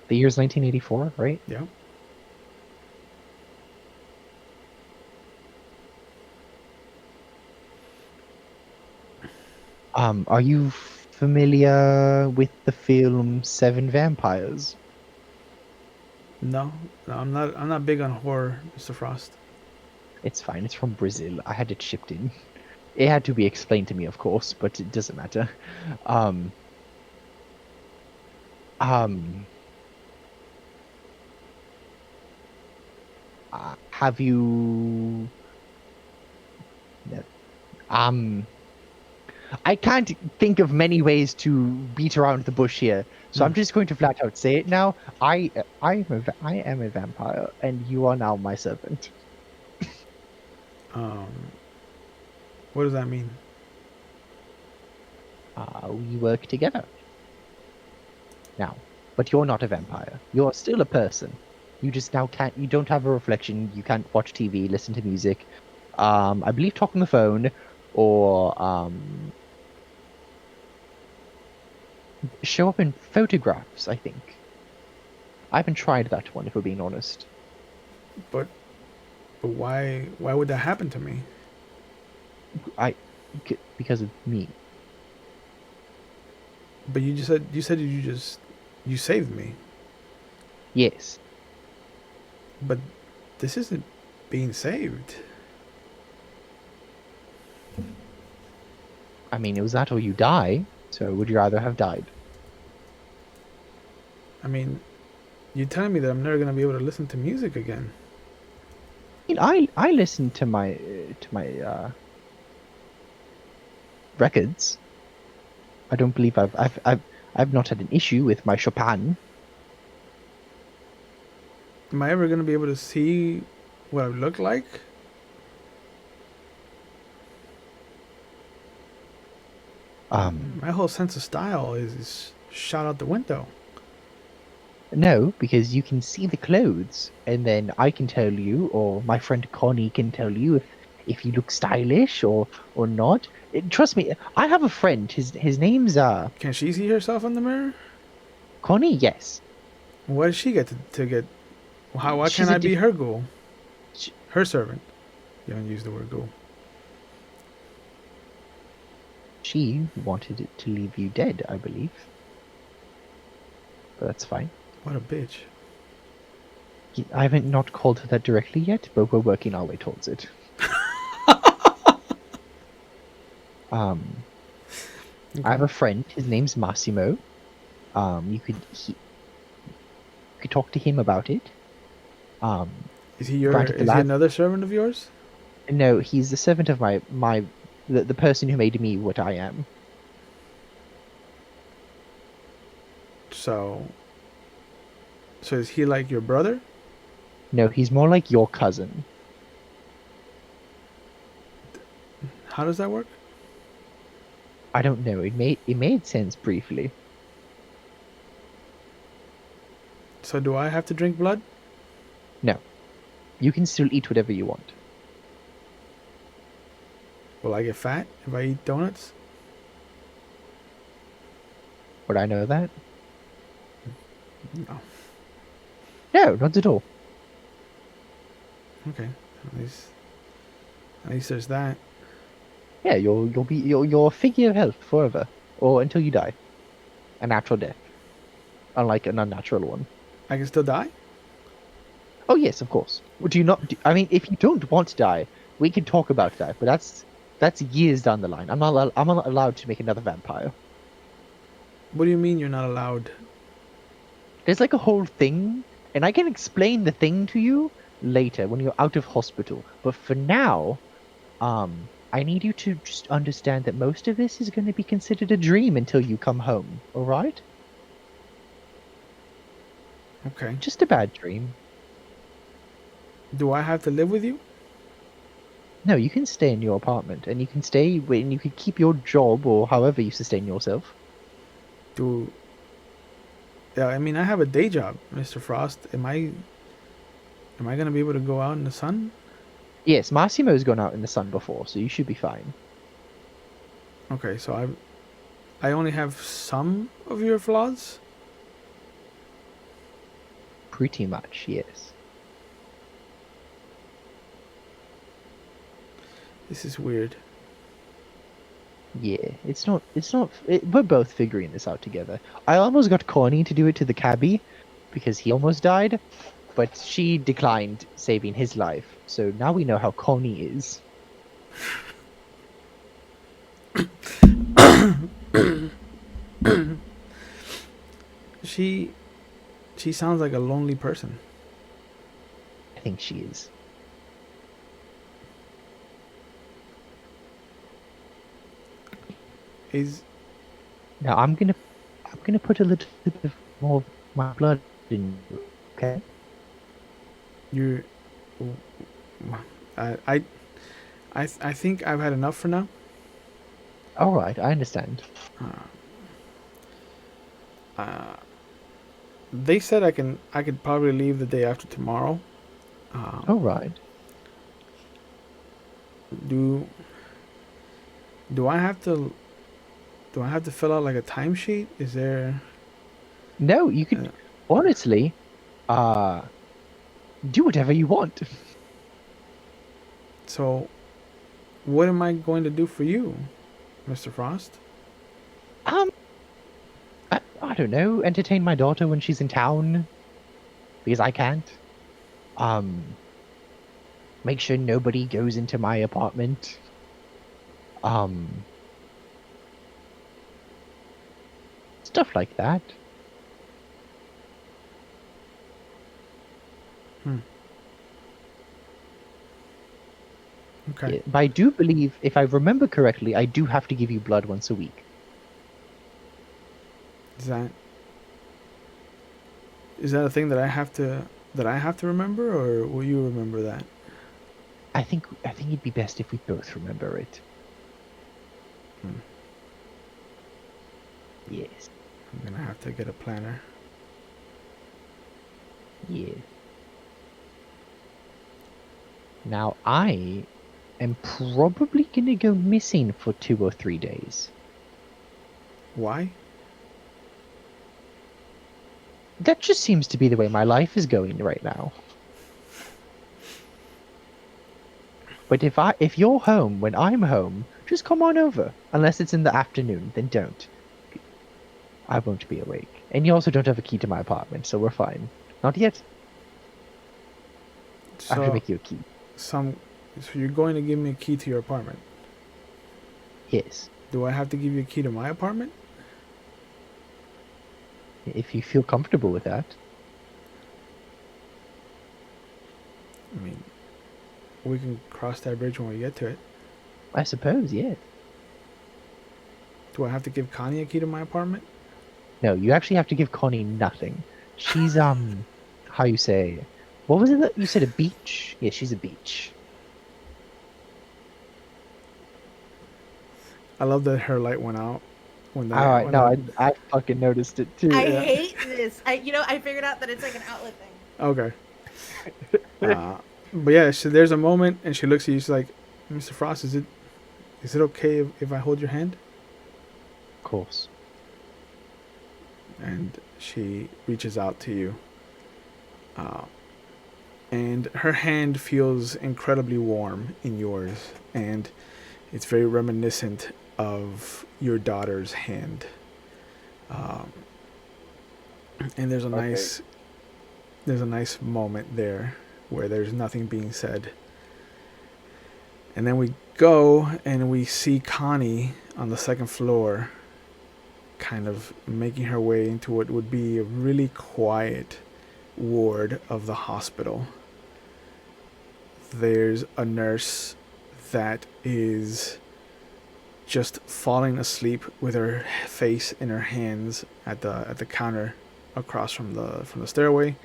the year's 1984, right? Yeah. Are you familiar with the film Seven Vampires? No, I'm not. I'm not big on horror, Mr. Frost. It's fine. It's from Brazil. I had it shipped in. It had to be explained to me, of course, but it doesn't matter. Um, um, have you? No. Um, I can't think of many ways to beat around the bush here, so I'm just going to flat out say it now. I am a vampire, and you are now my servant. Um, what does that mean? We work together now, but you're not a vampire. You're still a person. You just now can't. You don't have a reflection. You can't watch TV, listen to music. I believe talk on the phone, or show up in photographs. I think. I haven't tried that one, if we're being honest. But why would that happen to me? Because of me. But you said you saved me. Yes. But this isn't being saved. I mean, it was that or you die. So would you rather have died? I mean, you're telling me that I'm never gonna be able to listen to music again. I listen to my records. I don't believe I've not had an issue with my Chopin. Am I ever gonna be able to see what I look like? My whole sense of style is shot out the window. No, because you can see the clothes, and then I can tell you, or my friend Connie can tell you if you look stylish or not. Trust me, I have a friend. His name's Can she see herself in the mirror? Connie, yes. What does she get to get? Why She's can't a I be diff- her ghoul? Sh- Her servant. You don't use the word ghoul. She wanted it to leave you dead, I believe. But that's fine. What a bitch. I haven't not called her that directly yet, but we're working our way towards it. I have a friend. His name's Massimo. You could talk to him about it. Is he Granted, another servant of yours? No, he's the servant of the person who made me what I am. So is he like your brother? No, he's more like your cousin. How does that work? I don't know. It made sense briefly. So do I have to drink blood? No, you can still eat whatever you want. Will I get fat if I eat donuts? Would I know that? No. No, not at all. Okay. At least there's that. Yeah, you're a figure of health forever, or until you die, a natural death, unlike an unnatural one. I can still die? Oh yes, of course. Do you not? I mean, if you don't want to die, we can talk about that. But that's years down the line. I'm not allowed to make another vampire. What do you mean you're not allowed? There's like a whole thing, and I can explain the thing to you later when you're out of hospital. But for now, I need you to just understand that most of this is going to be considered a dream until you come home. All right? Okay. Just a bad dream. Do I have to live with you? No, you can stay in your apartment, and you can stay and you can keep your job or however you sustain yourself. Yeah, I mean I have a day job, Mr. Frost. Am I gonna be able to go out in the sun? Yes, Massimo's gone out in the sun before, so you should be fine. Okay, so I only have some of your flaws? Pretty much, yes. This is weird. Yeah, we're both figuring this out together. I almost got Connie to do it to the cabbie, because he almost died, but she declined saving his life, so now we know how Connie is. She sounds like a lonely person. I think she is. Now I'm gonna put a little bit more of my blood in you, okay? You're I think I've had enough for now. Alright, I understand. They said I could probably leave the day after tomorrow. Alright. Do I have to fill out like a timesheet? Is there? No, you could honestly do whatever you want. So, what am I going to do for you, Mr. Frost? I don't know, entertain my daughter when she's in town. Because I can't. Make sure nobody goes into my apartment. Stuff like that. Okay. Yeah, but I do believe, if I remember correctly, I do have to give you blood once a week. Is that a thing that I have to remember, or will you remember that? I think it'd be best if we both remember it. Yes. I'm gonna have to get a planner. Yeah. Now I am probably gonna go missing for 2 or 3 days. Why? That just seems to be the way my life is going right now. But if you're home when I'm home, just come on over. Unless it's in the afternoon, then don't. I won't be awake. And you also don't have a key to my apartment, so we're fine. Not yet. I have to So, make you a key. so you're going to give me a key to your apartment? Yes. Do I have to give you a key to my apartment? If you feel comfortable with that. I mean, we can cross that bridge when we get to it. I suppose, yeah. Do I have to give Connie a key to my apartment? No, you actually have to give Connie nothing. She's, how you say... What was it that you said, a beach? Yeah, she's a beach. I love that her light went out when that. Alright, when no, that- I fucking noticed it too. I Yeah. hate this. I figured out that it's like an outlet thing. Okay. But yeah, so there's a moment, and she looks at you. She's like, "Mr. Frost, is it okay if I hold your hand?" Of course. And she reaches out to you. And her hand feels incredibly warm in yours, and it's very reminiscent of your daughter's hand. And there's a nice moment there where there's nothing being said. And then we go and we see Connie on the second floor, kind of making her way into what would be a really quiet ward of the hospital. There's a nurse that is just falling asleep with her face in her hands at the counter across from the stairway.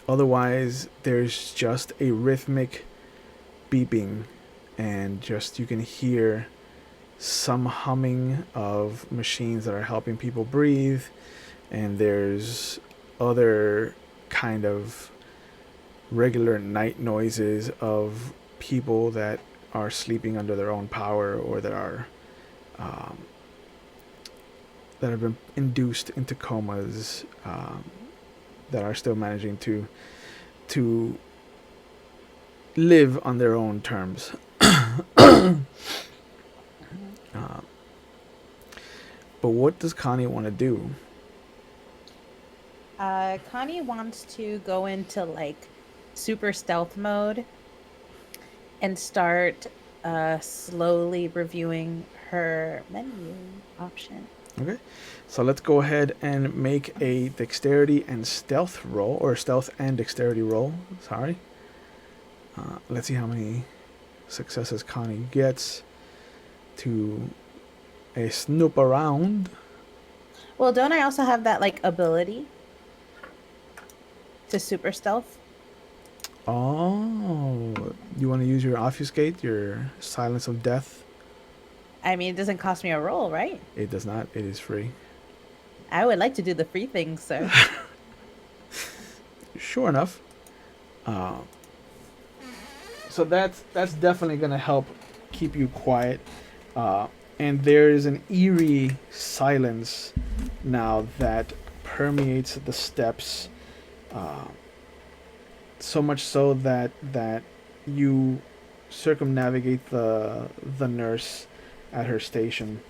Otherwise, there's just a rhythmic beeping, and just you can hear some humming of machines that are helping people breathe, and there's other kind of regular night noises of people that are sleeping under their own power, or that are that have been induced into comas, that are still managing to live on their own terms. But what does Connie want to do? Connie wants to go into like super stealth mode and start slowly reviewing her menu option. Okay, so let's go ahead and make a dexterity and stealth roll, or stealth and dexterity roll. Sorry. Let's see how many successes Connie gets to a snoop around. Well, don't I also have that like ability to super stealth? Oh, you want to use your obfuscate, your silence of death? I mean, it doesn't cost me a roll, right? It does not. It is free. I would like to do the free things, sir. Sure enough. So that's definitely gonna help keep you quiet. And there is an eerie silence now that permeates the steps. So much so that you circumnavigate the nurse at her station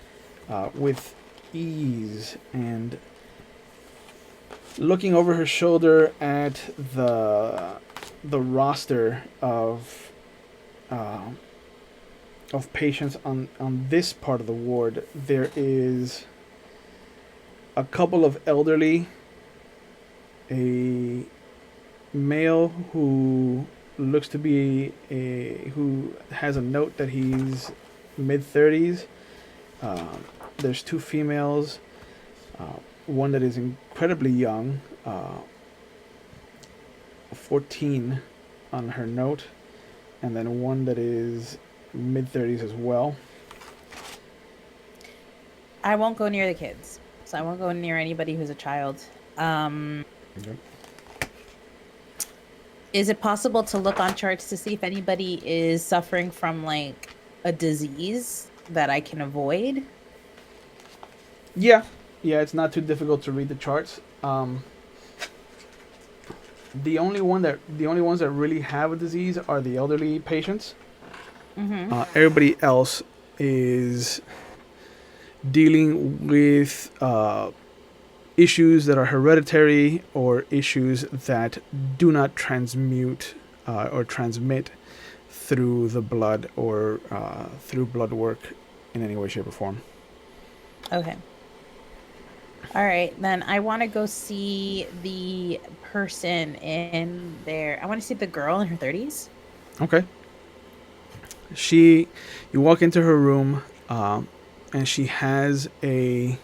with ease, and looking over her shoulder at the roster of patients on this part of the ward, there is a couple of elderly, a male who looks to be who has a note that he's mid-30s. There's two females, one that is incredibly young, 14 on her note, and then one that is mid-30s as well. I won't go near the kids, so I won't go near anybody who's a child. Okay. Is it possible to look on charts to see if anybody is suffering from like a disease that I can avoid? Yeah, it's not too difficult to read the charts. The only ones that really have a disease are the elderly patients. Mm-hmm. Everybody else is dealing with issues that are hereditary or issues that do not transmute or transmit through the blood or through blood work in any way, shape, or form. Okay. All right, then I want to go see the person in there. I want to see the girl in her 30s. Okay. You walk into her room, and she has a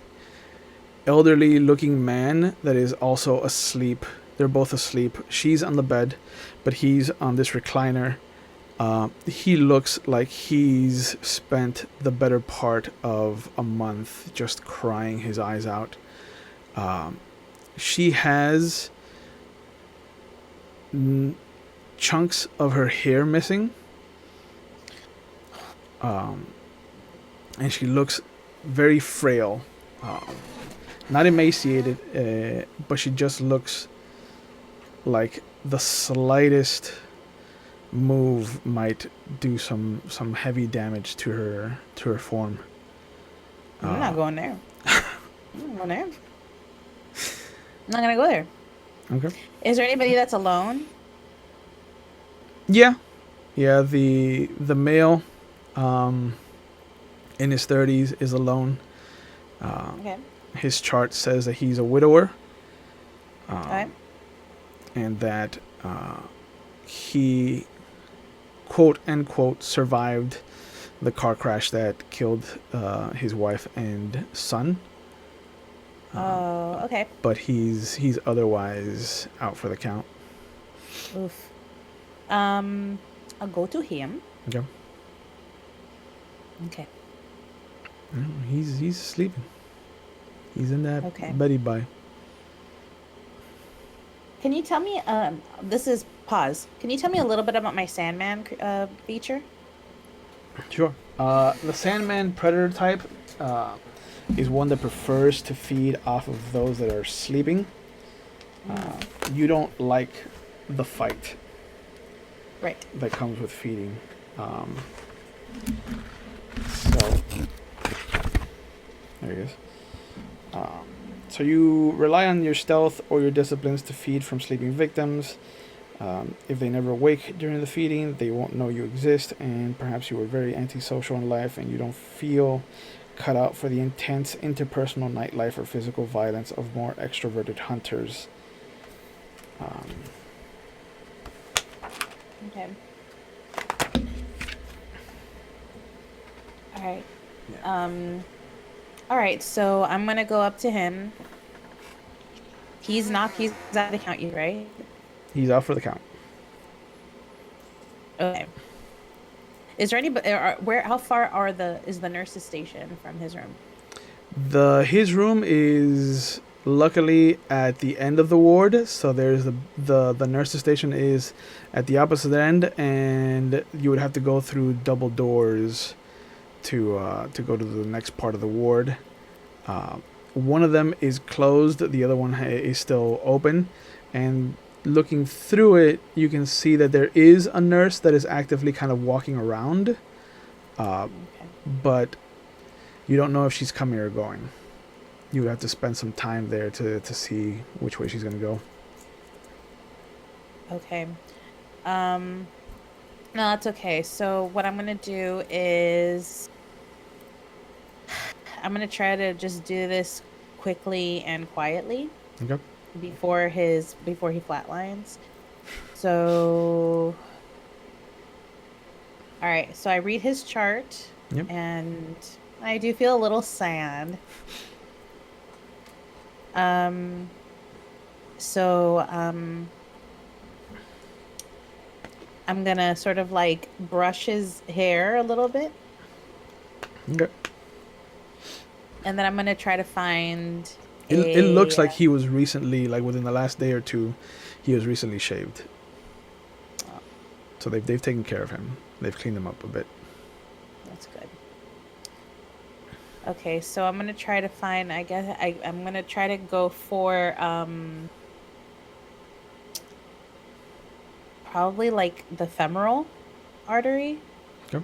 elderly-looking man that is also asleep. They're both asleep. She's on the bed, but he's on this recliner. He looks like he's spent the better part of a month just crying his eyes out. She has chunks of her hair missing. And she looks very frail. Not emaciated, but she just looks like the slightest move might do some heavy damage to her form. I'm not going there. I'm not going there. I'm not gonna go there. Okay. Is there anybody that's alone? Yeah. The male, in his 30s, is alone. Okay. His chart says that he's a widower. Okay. And that he, quote unquote, survived the car crash that killed his wife and son. Oh, okay. But he's otherwise out for the count. Oof. I'll go to him. Okay. Okay. He's sleeping. He's in that Okay. Betty by. Can you tell me? This is pause. Can you tell me a little bit about my Sandman feature? Sure. The Sandman predator type is one that prefers to feed off of those that are sleeping. You don't like the fight Right. that comes with feeding. So there he is. So you rely on your stealth or your disciplines to feed from sleeping victims. If they never wake during the feeding, they won't know you exist, and perhaps you were very antisocial in life and you don't feel cut out for the intense interpersonal nightlife or physical violence of more extroverted hunters. Okay. All right. Yeah. All right. So I'm gonna go up to him. He's out of the count, you right? He's out for the count. Okay. Is there any? Where? How far is the nurse's station from his room? His room is luckily at the end of the ward, so there's the nurse's station is at the opposite end, and you would have to go through double doors to go to the next part of the ward. One of them is closed, the other one is still open, and looking through it, you can see that there is a nurse that is actively kind of walking around, Okay. but you don't know if she's coming or going. You would have to spend some time there to see which way she's going to go. Okay. No, that's okay. So what I'm gonna do is I'm gonna try to just do this quickly and quietly Okay. before he flatlines. So all right, so I read his chart. Yep. And I do feel a little sad. So I'm gonna sort of like brush his hair a little bit, Okay. and then I'm gonna try to find It looks like he was recently, like within the last day or two, he was recently shaved. So they've taken care of him. They've cleaned him up a bit. That's good. Okay, so I'm gonna try to find. I guess I'm gonna try to go for probably like the femoral artery. Okay.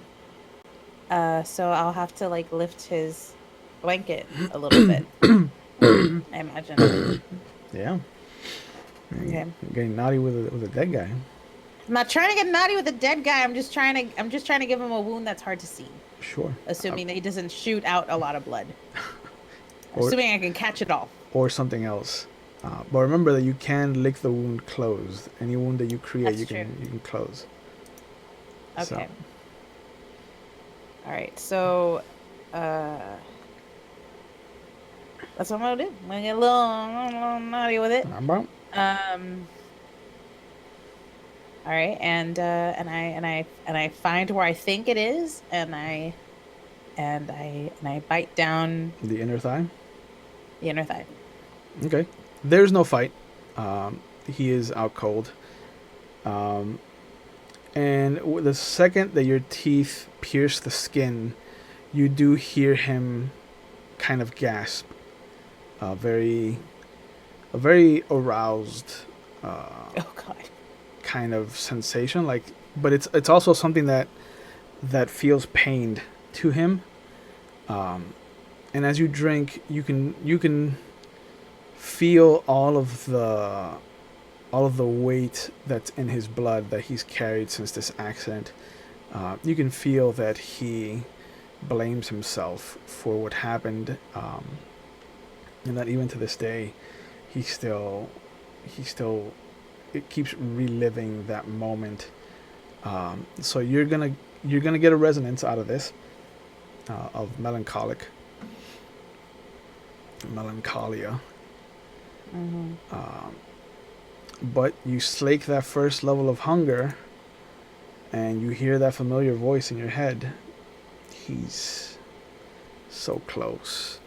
So I'll have to like lift his blanket a little bit. I imagine. Yeah. Okay. You're getting naughty with a dead guy. I'm not trying to get naughty with a dead guy. I'm just trying to give him a wound that's hard to see. Sure. Assuming that he doesn't shoot out a lot of blood. Or- Assuming I can catch it all. Or something else. But remember that you can lick the wound closed. Any wound that you create, That's you can close. Okay. So, All right. So, that's what I'm gonna do. I'm gonna get a little naughty with it. about All right, and I find where I think it is, and I bite down the inner thigh. the inner thigh. Okay. There's no fight. He is out cold. And the second that your teeth pierce the skin, you do hear him kind of gasp. A very aroused Oh God. kind of sensation. Like, but it's also something that feels pained to him. And as you drink, you can feel all of the weight that's in his blood that he's carried since this accident. You can feel that he blames himself for what happened, and that even to this day, he still it keeps reliving that moment. So you're gonna get a resonance out of this of melancholia. Mm-hmm. But you slake that first level of hunger, and you hear that familiar voice in your head. He's so close.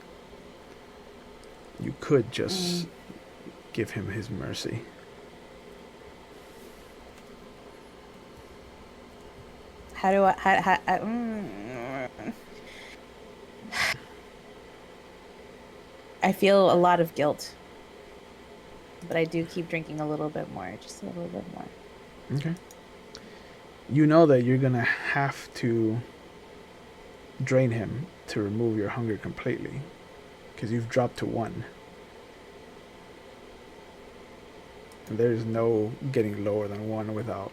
You could just give him his mercy. How do I feel a lot of guilt, but I do keep drinking a little bit more, just a little bit more. Okay. You know that you're gonna have to drain him to remove your hunger completely, because you've dropped to 1. And there's no getting lower than 1 without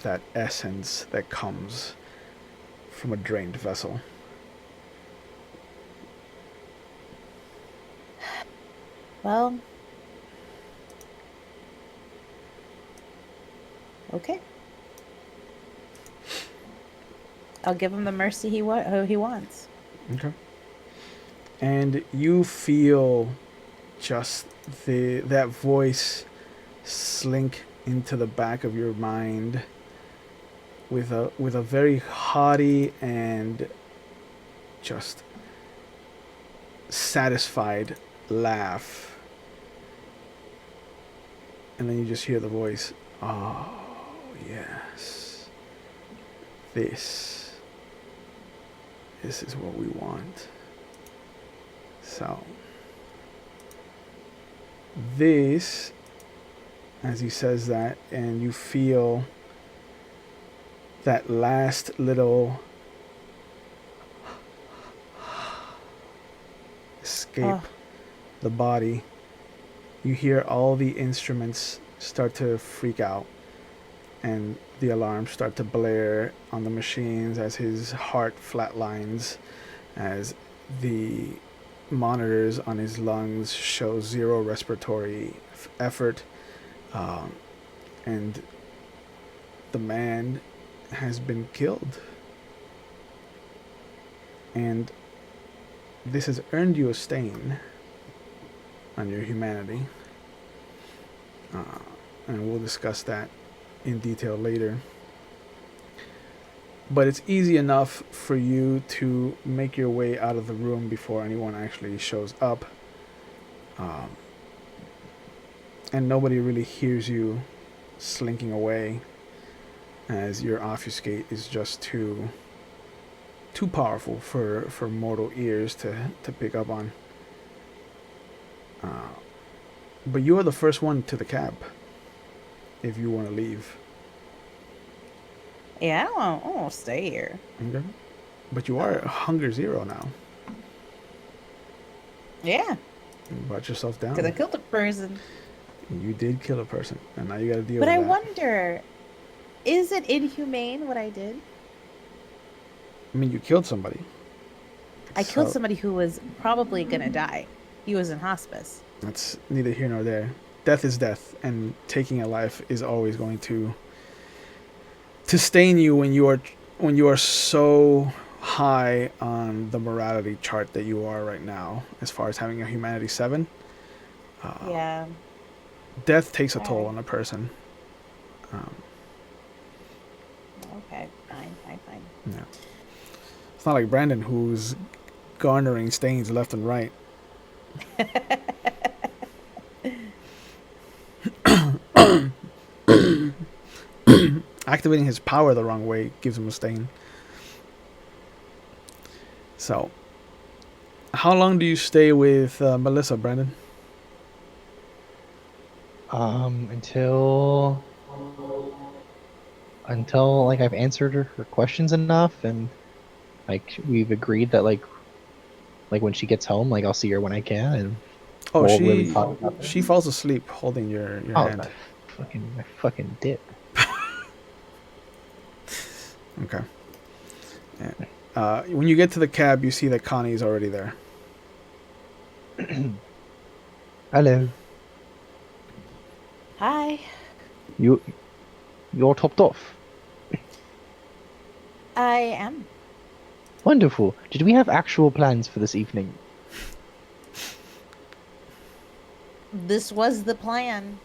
that essence that comes from a drained vessel. Well, okay. I'll give him the mercy he wants. Okay. And you feel just that voice slink into the back of your mind with a very haughty and just satisfied laugh. And then you just hear the voice, "Oh, yes. This is what we want." So, this, as he says that, and you feel that last little escape the body, you hear all the instruments start to freak out, and the alarms start to blare on the machines as his heart flatlines, as the monitors on his lungs show 0 respiratory effort, and the man has been killed. And this has earned you a stain on your humanity, and we'll discuss that in detail later. But it's easy enough for you to make your way out of the room before anyone actually shows up, and nobody really hears you slinking away, as your obfuscate is just too too powerful for mortal ears to pick up on. But you are the first one to the cab. If you want to leave. Yeah, I don't want to stay here. Okay. But you are hunger zero now. Yeah, You brought yourself down. because I killed a person. You did kill a person, and now you got to deal But with I that. wonder, is it inhumane what I did? I mean, you killed somebody. I killed So, somebody who was probably gonna die. He was in hospice. That's neither here nor there. Death is death, and taking a life is always going to stain you when you are so high on the morality chart that you are right now, as far as having a humanity 7. Yeah. Death takes a toll Alright. on a person. Okay. Fine. Yeah. It's not like Brandon, who's garnering stains left and right. Activating his power the wrong way gives him a stain. So, how long do you stay with Melissa, Brandon? Until like I've answered her questions enough, and like we've agreed that like when she gets home, like I'll see her when I can, and Oh, we'll really talk about she falls asleep holding your oh, hand. my fucking dip. Okay. Yeah. When you get to the cab, you see that Connie is already there. Hello. Hi. You're topped off. I am. Wonderful. Did we have actual plans for this evening? This was the plan.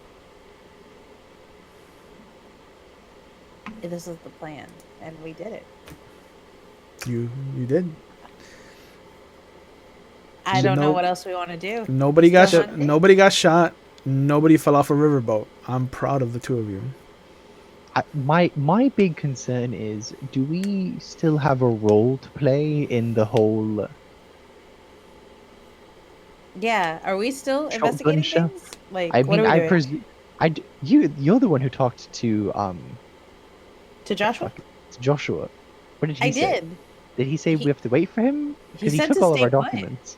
This is the plan, and we did it. You did. I don't know what else we want to do. Nobody got Still shot. hungry? Nobody got shot. Nobody fell off a riverboat. I'm proud of the two of you. My big concern is, do we still have a role to play in the whole Yeah. Are we still Shotgun investigating shell? things? Like, I what mean, are we doing? you're the one who talked to To Joshua? Joshua. What did he I say? did. Did he say we have to wait for him? He Because he said took to all of stay our put. documents.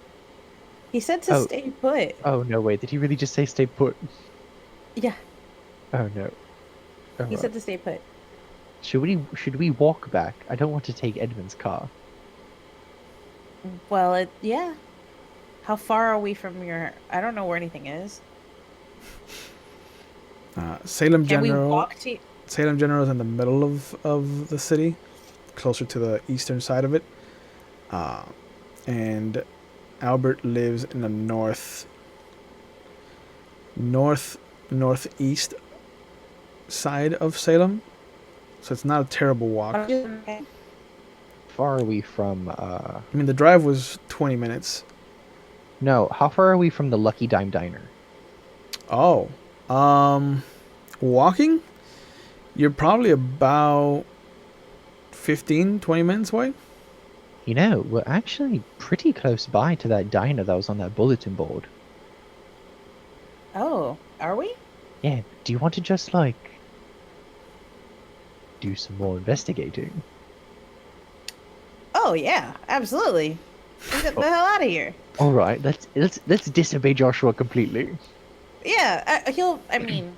He said to Oh. stay put. Oh no, wait, did he really just say stay put? Yeah. Oh no. He Alright. said to stay put. Should we walk back? I don't want to take Edmund's car. Well, yeah. How far are we from your? I don't know where anything is. Salem Can we General. walk to? Salem General is in the middle of the city, closer to the eastern side of it. And Albert lives in the northeast side of Salem. So it's not a terrible walk. Okay. Far are we from I mean, the drive was 20 minutes. No, how far are we from the Lucky Dime Diner? Oh. Walking? You're probably about 15, 20 minutes away. You know, we're actually pretty close by to that diner that was on that bulletin board. Oh, are we? Yeah, do you want to just, like, do some more investigating? Oh yeah, absolutely. Let's get the hell out of here. Alright, let's disobey Joshua completely. Yeah, I mean,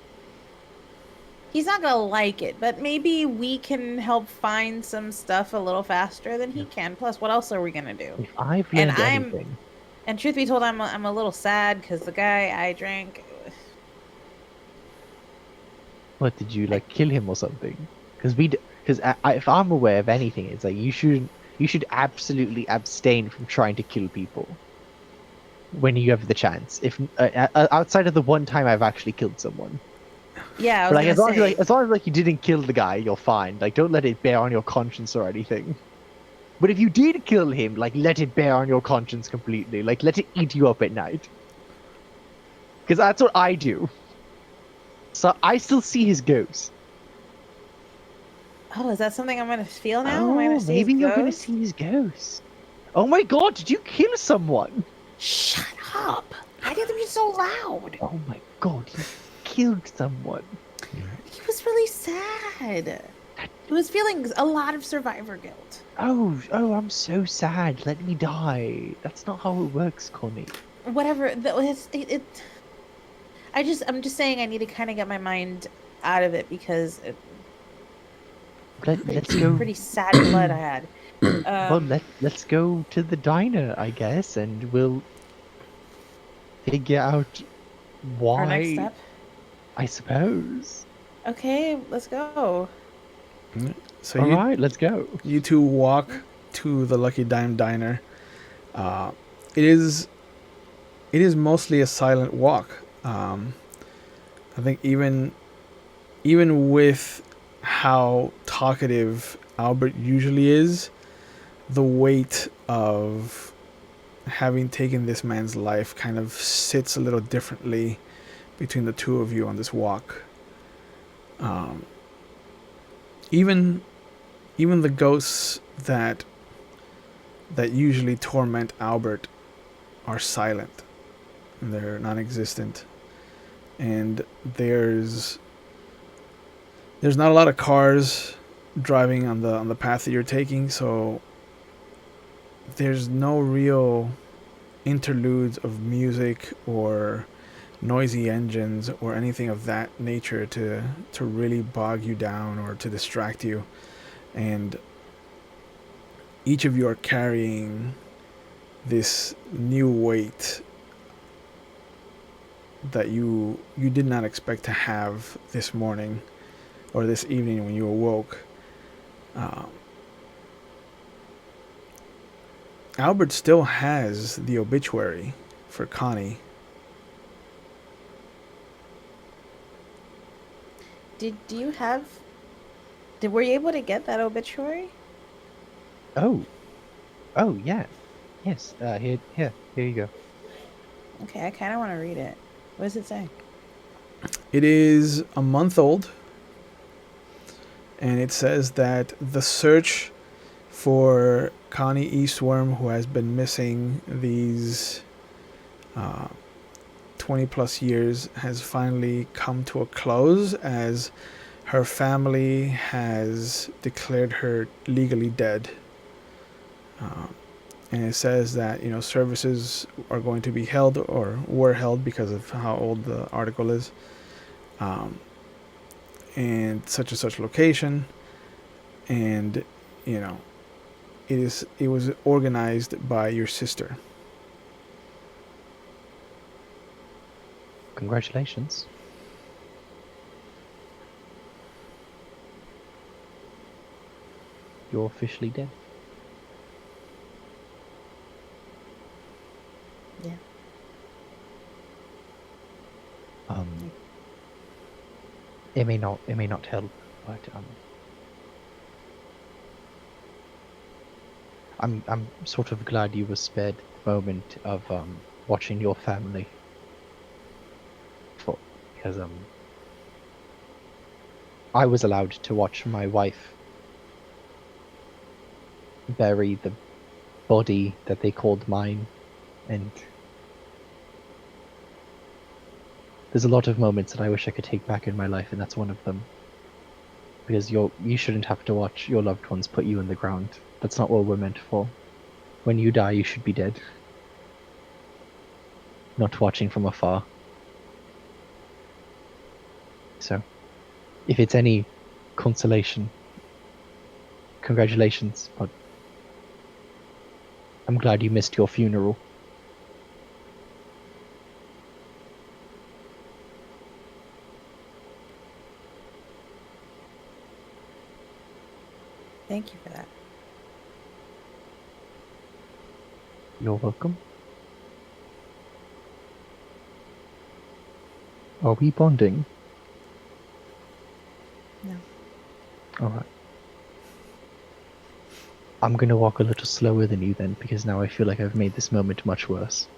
he's not gonna like it, but maybe we can help find some stuff a little faster than he can. Plus, what else are we gonna do? If I've And learned anything... And truth be told, I'm a little sad because the guy I drank. What, did you, like, kill him or something? Because if I'm aware of anything, it's like, you should absolutely abstain from trying to kill people when you have the chance. If outside of the one time I've actually killed someone. Yeah, I But was like, gonna say. as long as you didn't kill the guy, you're fine. Like, don't let it bear on your conscience or anything. But if you did kill him, like, let it bear on your conscience completely. Like, let it eat you up at night. Because that's what I do. So I still see his ghost. Oh, is that something I'm gonna feel now? Am I Oh, gonna see his maybe you're gonna ghost? see his ghost. Oh my god, did you kill someone? Shut up! Why did it be so loud? Oh my god, he killed someone. He was really sad. He was feeling a lot of survivor guilt. Oh, I'm so sad. Let me die. That's not how it works, Connie. Whatever. I'm just saying I need to kind of get my mind out of it because Let's go. pretty sad blood I had. Well, let's go to the diner, I guess, and we'll figure out Our next why. step. I suppose. Okay, let's go. So All right, let's go. you two walk to the Lucky Dime Diner. Uh, it is mostly a silent walk. I think even with how talkative Albert usually is, the weight of having taken this man's life kind of sits a little differently between the two of you on this walk. Um, even the ghosts that usually torment Albert are silent and they're non-existent. And there's not a lot of cars driving on the path that you're taking, so there's no real interludes of music or noisy engines or anything of that nature to really bog you down or to distract you. And each of you are carrying this new weight that you did not expect to have this morning or this evening when you awoke. Albert still has the obituary for Connie. Were you able to get that obituary? Oh, yeah, yes. Here you go. Okay, I kind of want to read it. What does it say? It is a month old, and it says that the search for Connie Eastworm, who has been missing these 20 plus years, has finally come to a close as her family has declared her legally dead. And it says that services are going to be held or were held because of how old the article is, and such location, and you know it was organized by your sister. Congratulations. You're officially dead. Yeah. It may not help, but I'm sort of glad you were spared the moment of watching your family, because I was allowed to watch my wife bury the body that they called mine, and there's a lot of moments that I wish I could take back in my life, and that's one of them. Because you shouldn't have to watch your loved ones put you in the ground. That's not what we're meant for. When you die, you should be dead. Not watching from afar. So, if it's any consolation, congratulations, but I'm glad you missed your funeral. Thank you for that. You're welcome. Are we bonding? No. Alright. I'm gonna walk a little slower than you then, because now I feel like I've made this moment much worse.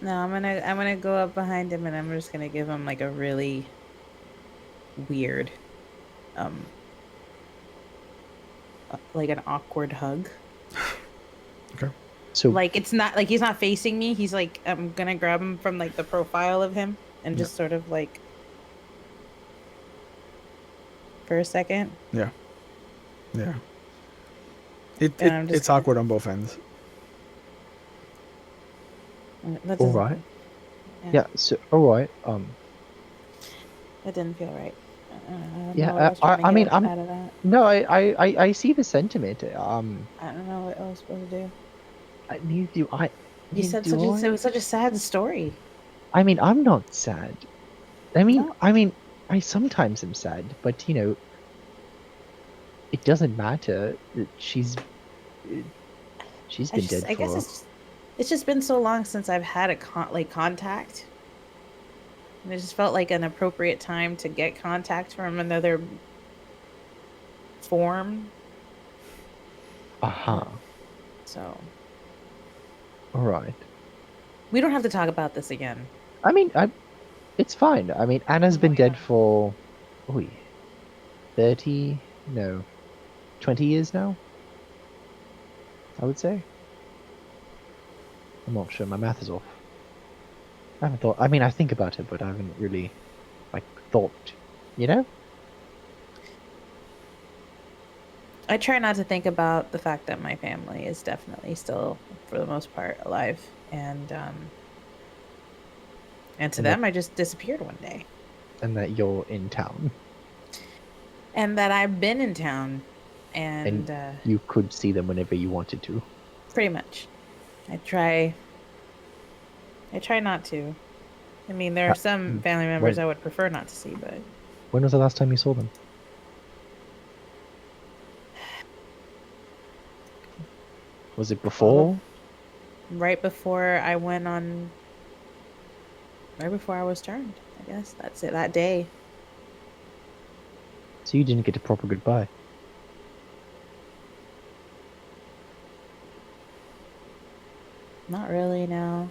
No, I'm gonna go up behind him and I'm just gonna give him like a really weird like an awkward hug. Okay. So Like it's not like he's not facing me. He's like I'm gonna grab him from like the profile of him and Yeah. just sort of like for a second. Yeah. Yeah. And I'm just It's awkward on both ends. that all doesn't right. yeah, Yeah. So all right. that didn't feel right. I don't Yeah. know what I was trying to I mean, get I'm out of that. no. I see the sentiment. I don't know what I was supposed to do. Neither do I. You Neither said do I. it was such a sad story. I mean, I'm not sad. No, I mean, I sometimes am sad, but it doesn't matter. She's been dead I guess for. it's just been so long since I've had a contact. And it just felt like an appropriate time to get contact from another form. Aha. So All right. we don't have to talk about this again. I mean, it's fine. I mean, Anna's been dead for, oh, 30, no, 20 years now, I would say. I'm not sure. My math is off. I haven't thought. I mean, I think about it, but I haven't really, like, thought. You know? I try not to think about the fact that my family is definitely still, for the most part, alive, and to And them, I just disappeared one day, and that you're in town, and that I've been in town, and you could see them whenever you wanted to. pretty much, I try not to. I mean, there are some family members I would prefer not to see, but When was the last time you saw them? Was it before? right before I went on, right before I was turned, I guess that's it. That day, So you didn't get a proper goodbye. not really. No,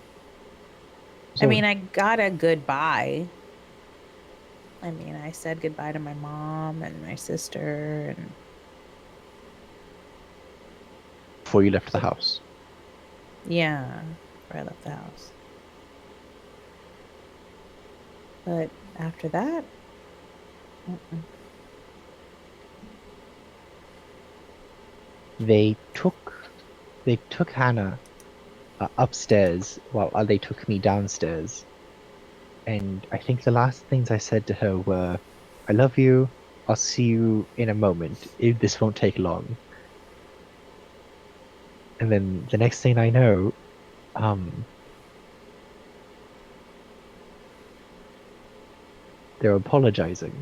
So, I mean, I got a goodbye. I mean, I said goodbye to my mom and my sister, and before you left the house. yeah, before I left the house. But after that, mm-mm. They took Hannah upstairs while they took me downstairs. And I think the last things I said to her were, I love you, I'll see you in a moment, this won't take long. And then the next thing I know, they're apologizing.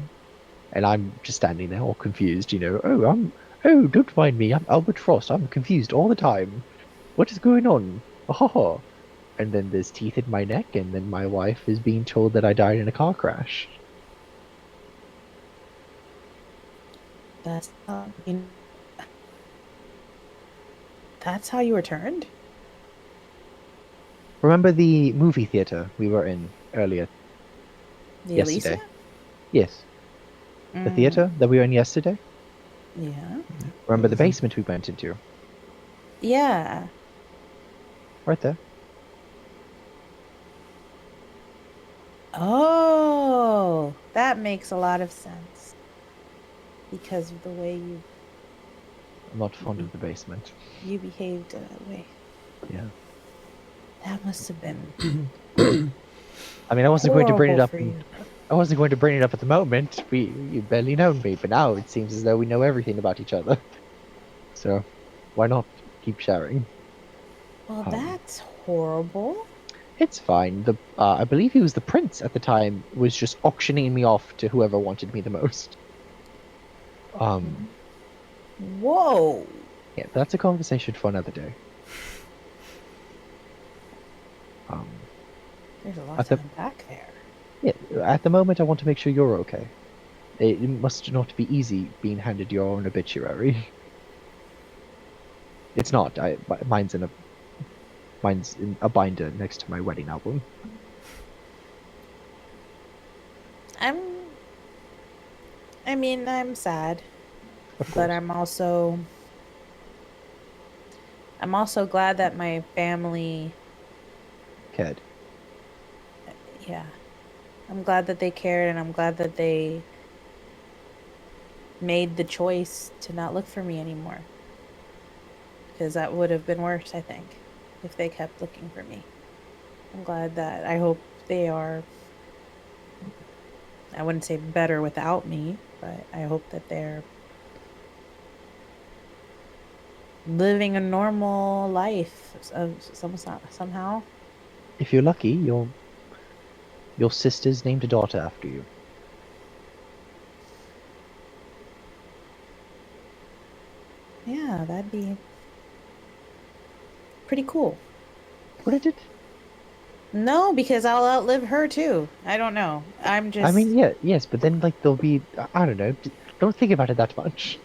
And I'm just standing there all confused, oh, don't mind me, I'm Albert Frost, I'm confused all the time. What is going on? Oh. And then there's teeth in my neck, and then my wife is being told that I died in a car crash. That's that's how you were turned? Remember the movie theater we were in earlier? The Yesterday. Alicia? Yes. The theater that we were in yesterday? Yeah. Remember the basement we went into? Yeah. Right there. Oh, that makes a lot of sense. Because of the way I'm not fond of the basement. you behaved that way. Yeah. That must have been I mean, I wasn't going to bring it horrible up. for you. I wasn't going to bring it up at the moment. You barely know me, but now it seems as though we know everything about each other. So, why not keep sharing? Well, that's horrible. It's fine. I believe he was the prince at the time, was just auctioning me off to whoever wanted me the most. Whoa. Yeah, that's a conversation for another day. There's a lot At to the- unpack there. Yeah, at the moment I want to make sure you're okay. It must not be easy being handed your own obituary. It's not. Mine's in a binder next to my wedding album. I'm sad, Of but course. I'm also I'm also glad that my family, Cared. yeah, I'm glad that they cared, and I'm glad that they made the choice to not look for me anymore. Because that would have been worse, I think, if they kept looking for me. I'm glad that I hope they are, I wouldn't say better without me, but I hope that they're living a normal life of somehow. If you're lucky, your sister's named a daughter after you. Yeah, that'd be pretty cool. What did it? No, because I'll outlive her too. I don't know. I'm I just. mean, yeah, yes, but then like there'll be I don't know. Don't think about it that much.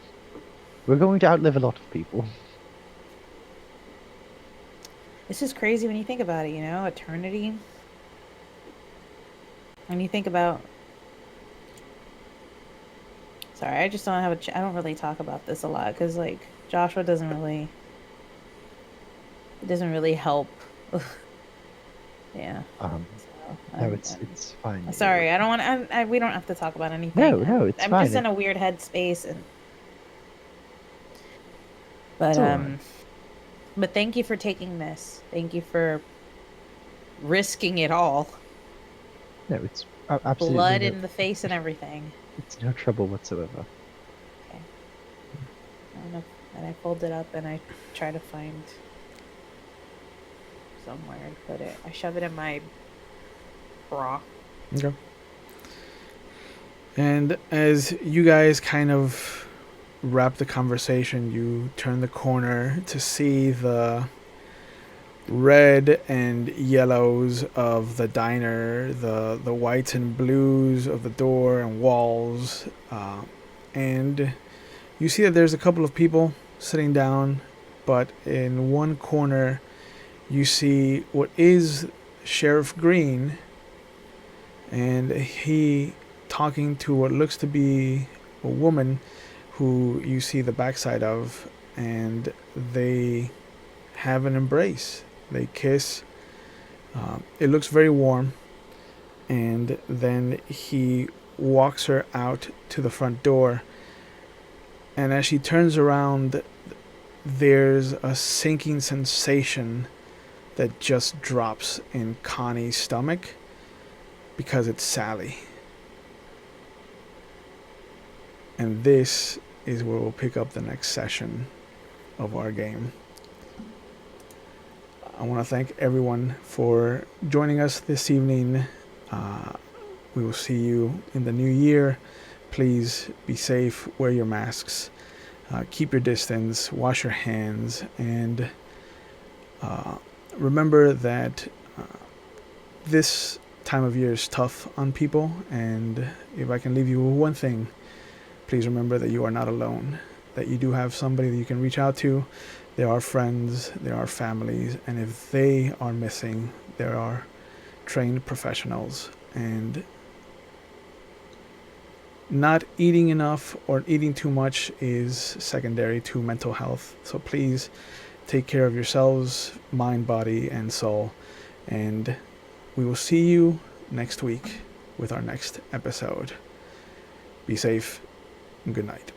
We're going to outlive a lot of people. It's just crazy when you think about it, you know, eternity. When you think about. Sorry, I just don't have I don't really talk about this a lot because, like, Joshua doesn't really. It doesn't really help. Yeah. So No, it's fine. sorry. I don't want. We don't have to talk about anything. No, it's I'm just fine. in a weird headspace, and It's but all right. but thank you for taking this. Thank you for risking it all. No, it's absolutely Blood no. in the face and everything. It's no trouble whatsoever. Okay. And I fold it up and I try to find somewhere to put it. I shove it in my bra. Okay. And as you guys kind of wrap the conversation, you turn the corner to see the red and yellows of the diner, the whites and blues of the door and walls, and you see that there's a couple of people sitting down, but in one corner you see what is Sheriff Green, and he talking to what looks to be a woman who you see the backside of, and they have an embrace. They kiss. It looks very warm, and then he walks her out to the front door. And as she turns around, there's a sinking sensation that just drops in Connie's stomach because it's Sally. And this is where we'll pick up the next session of our game. I want to thank everyone for joining us this evening. We will see you in the new year. Please be safe, wear your masks, keep your distance, wash your hands, and remember that this time of year is tough on people. And if I can leave you with one thing, please remember that you are not alone, that you do have somebody that you can reach out to. There are friends, there are families, and if they are missing, there are trained professionals. And not eating enough or eating too much is secondary to mental health. So please take care of yourselves, mind, body, and soul. And we will see you next week with our next episode. Be safe and good night.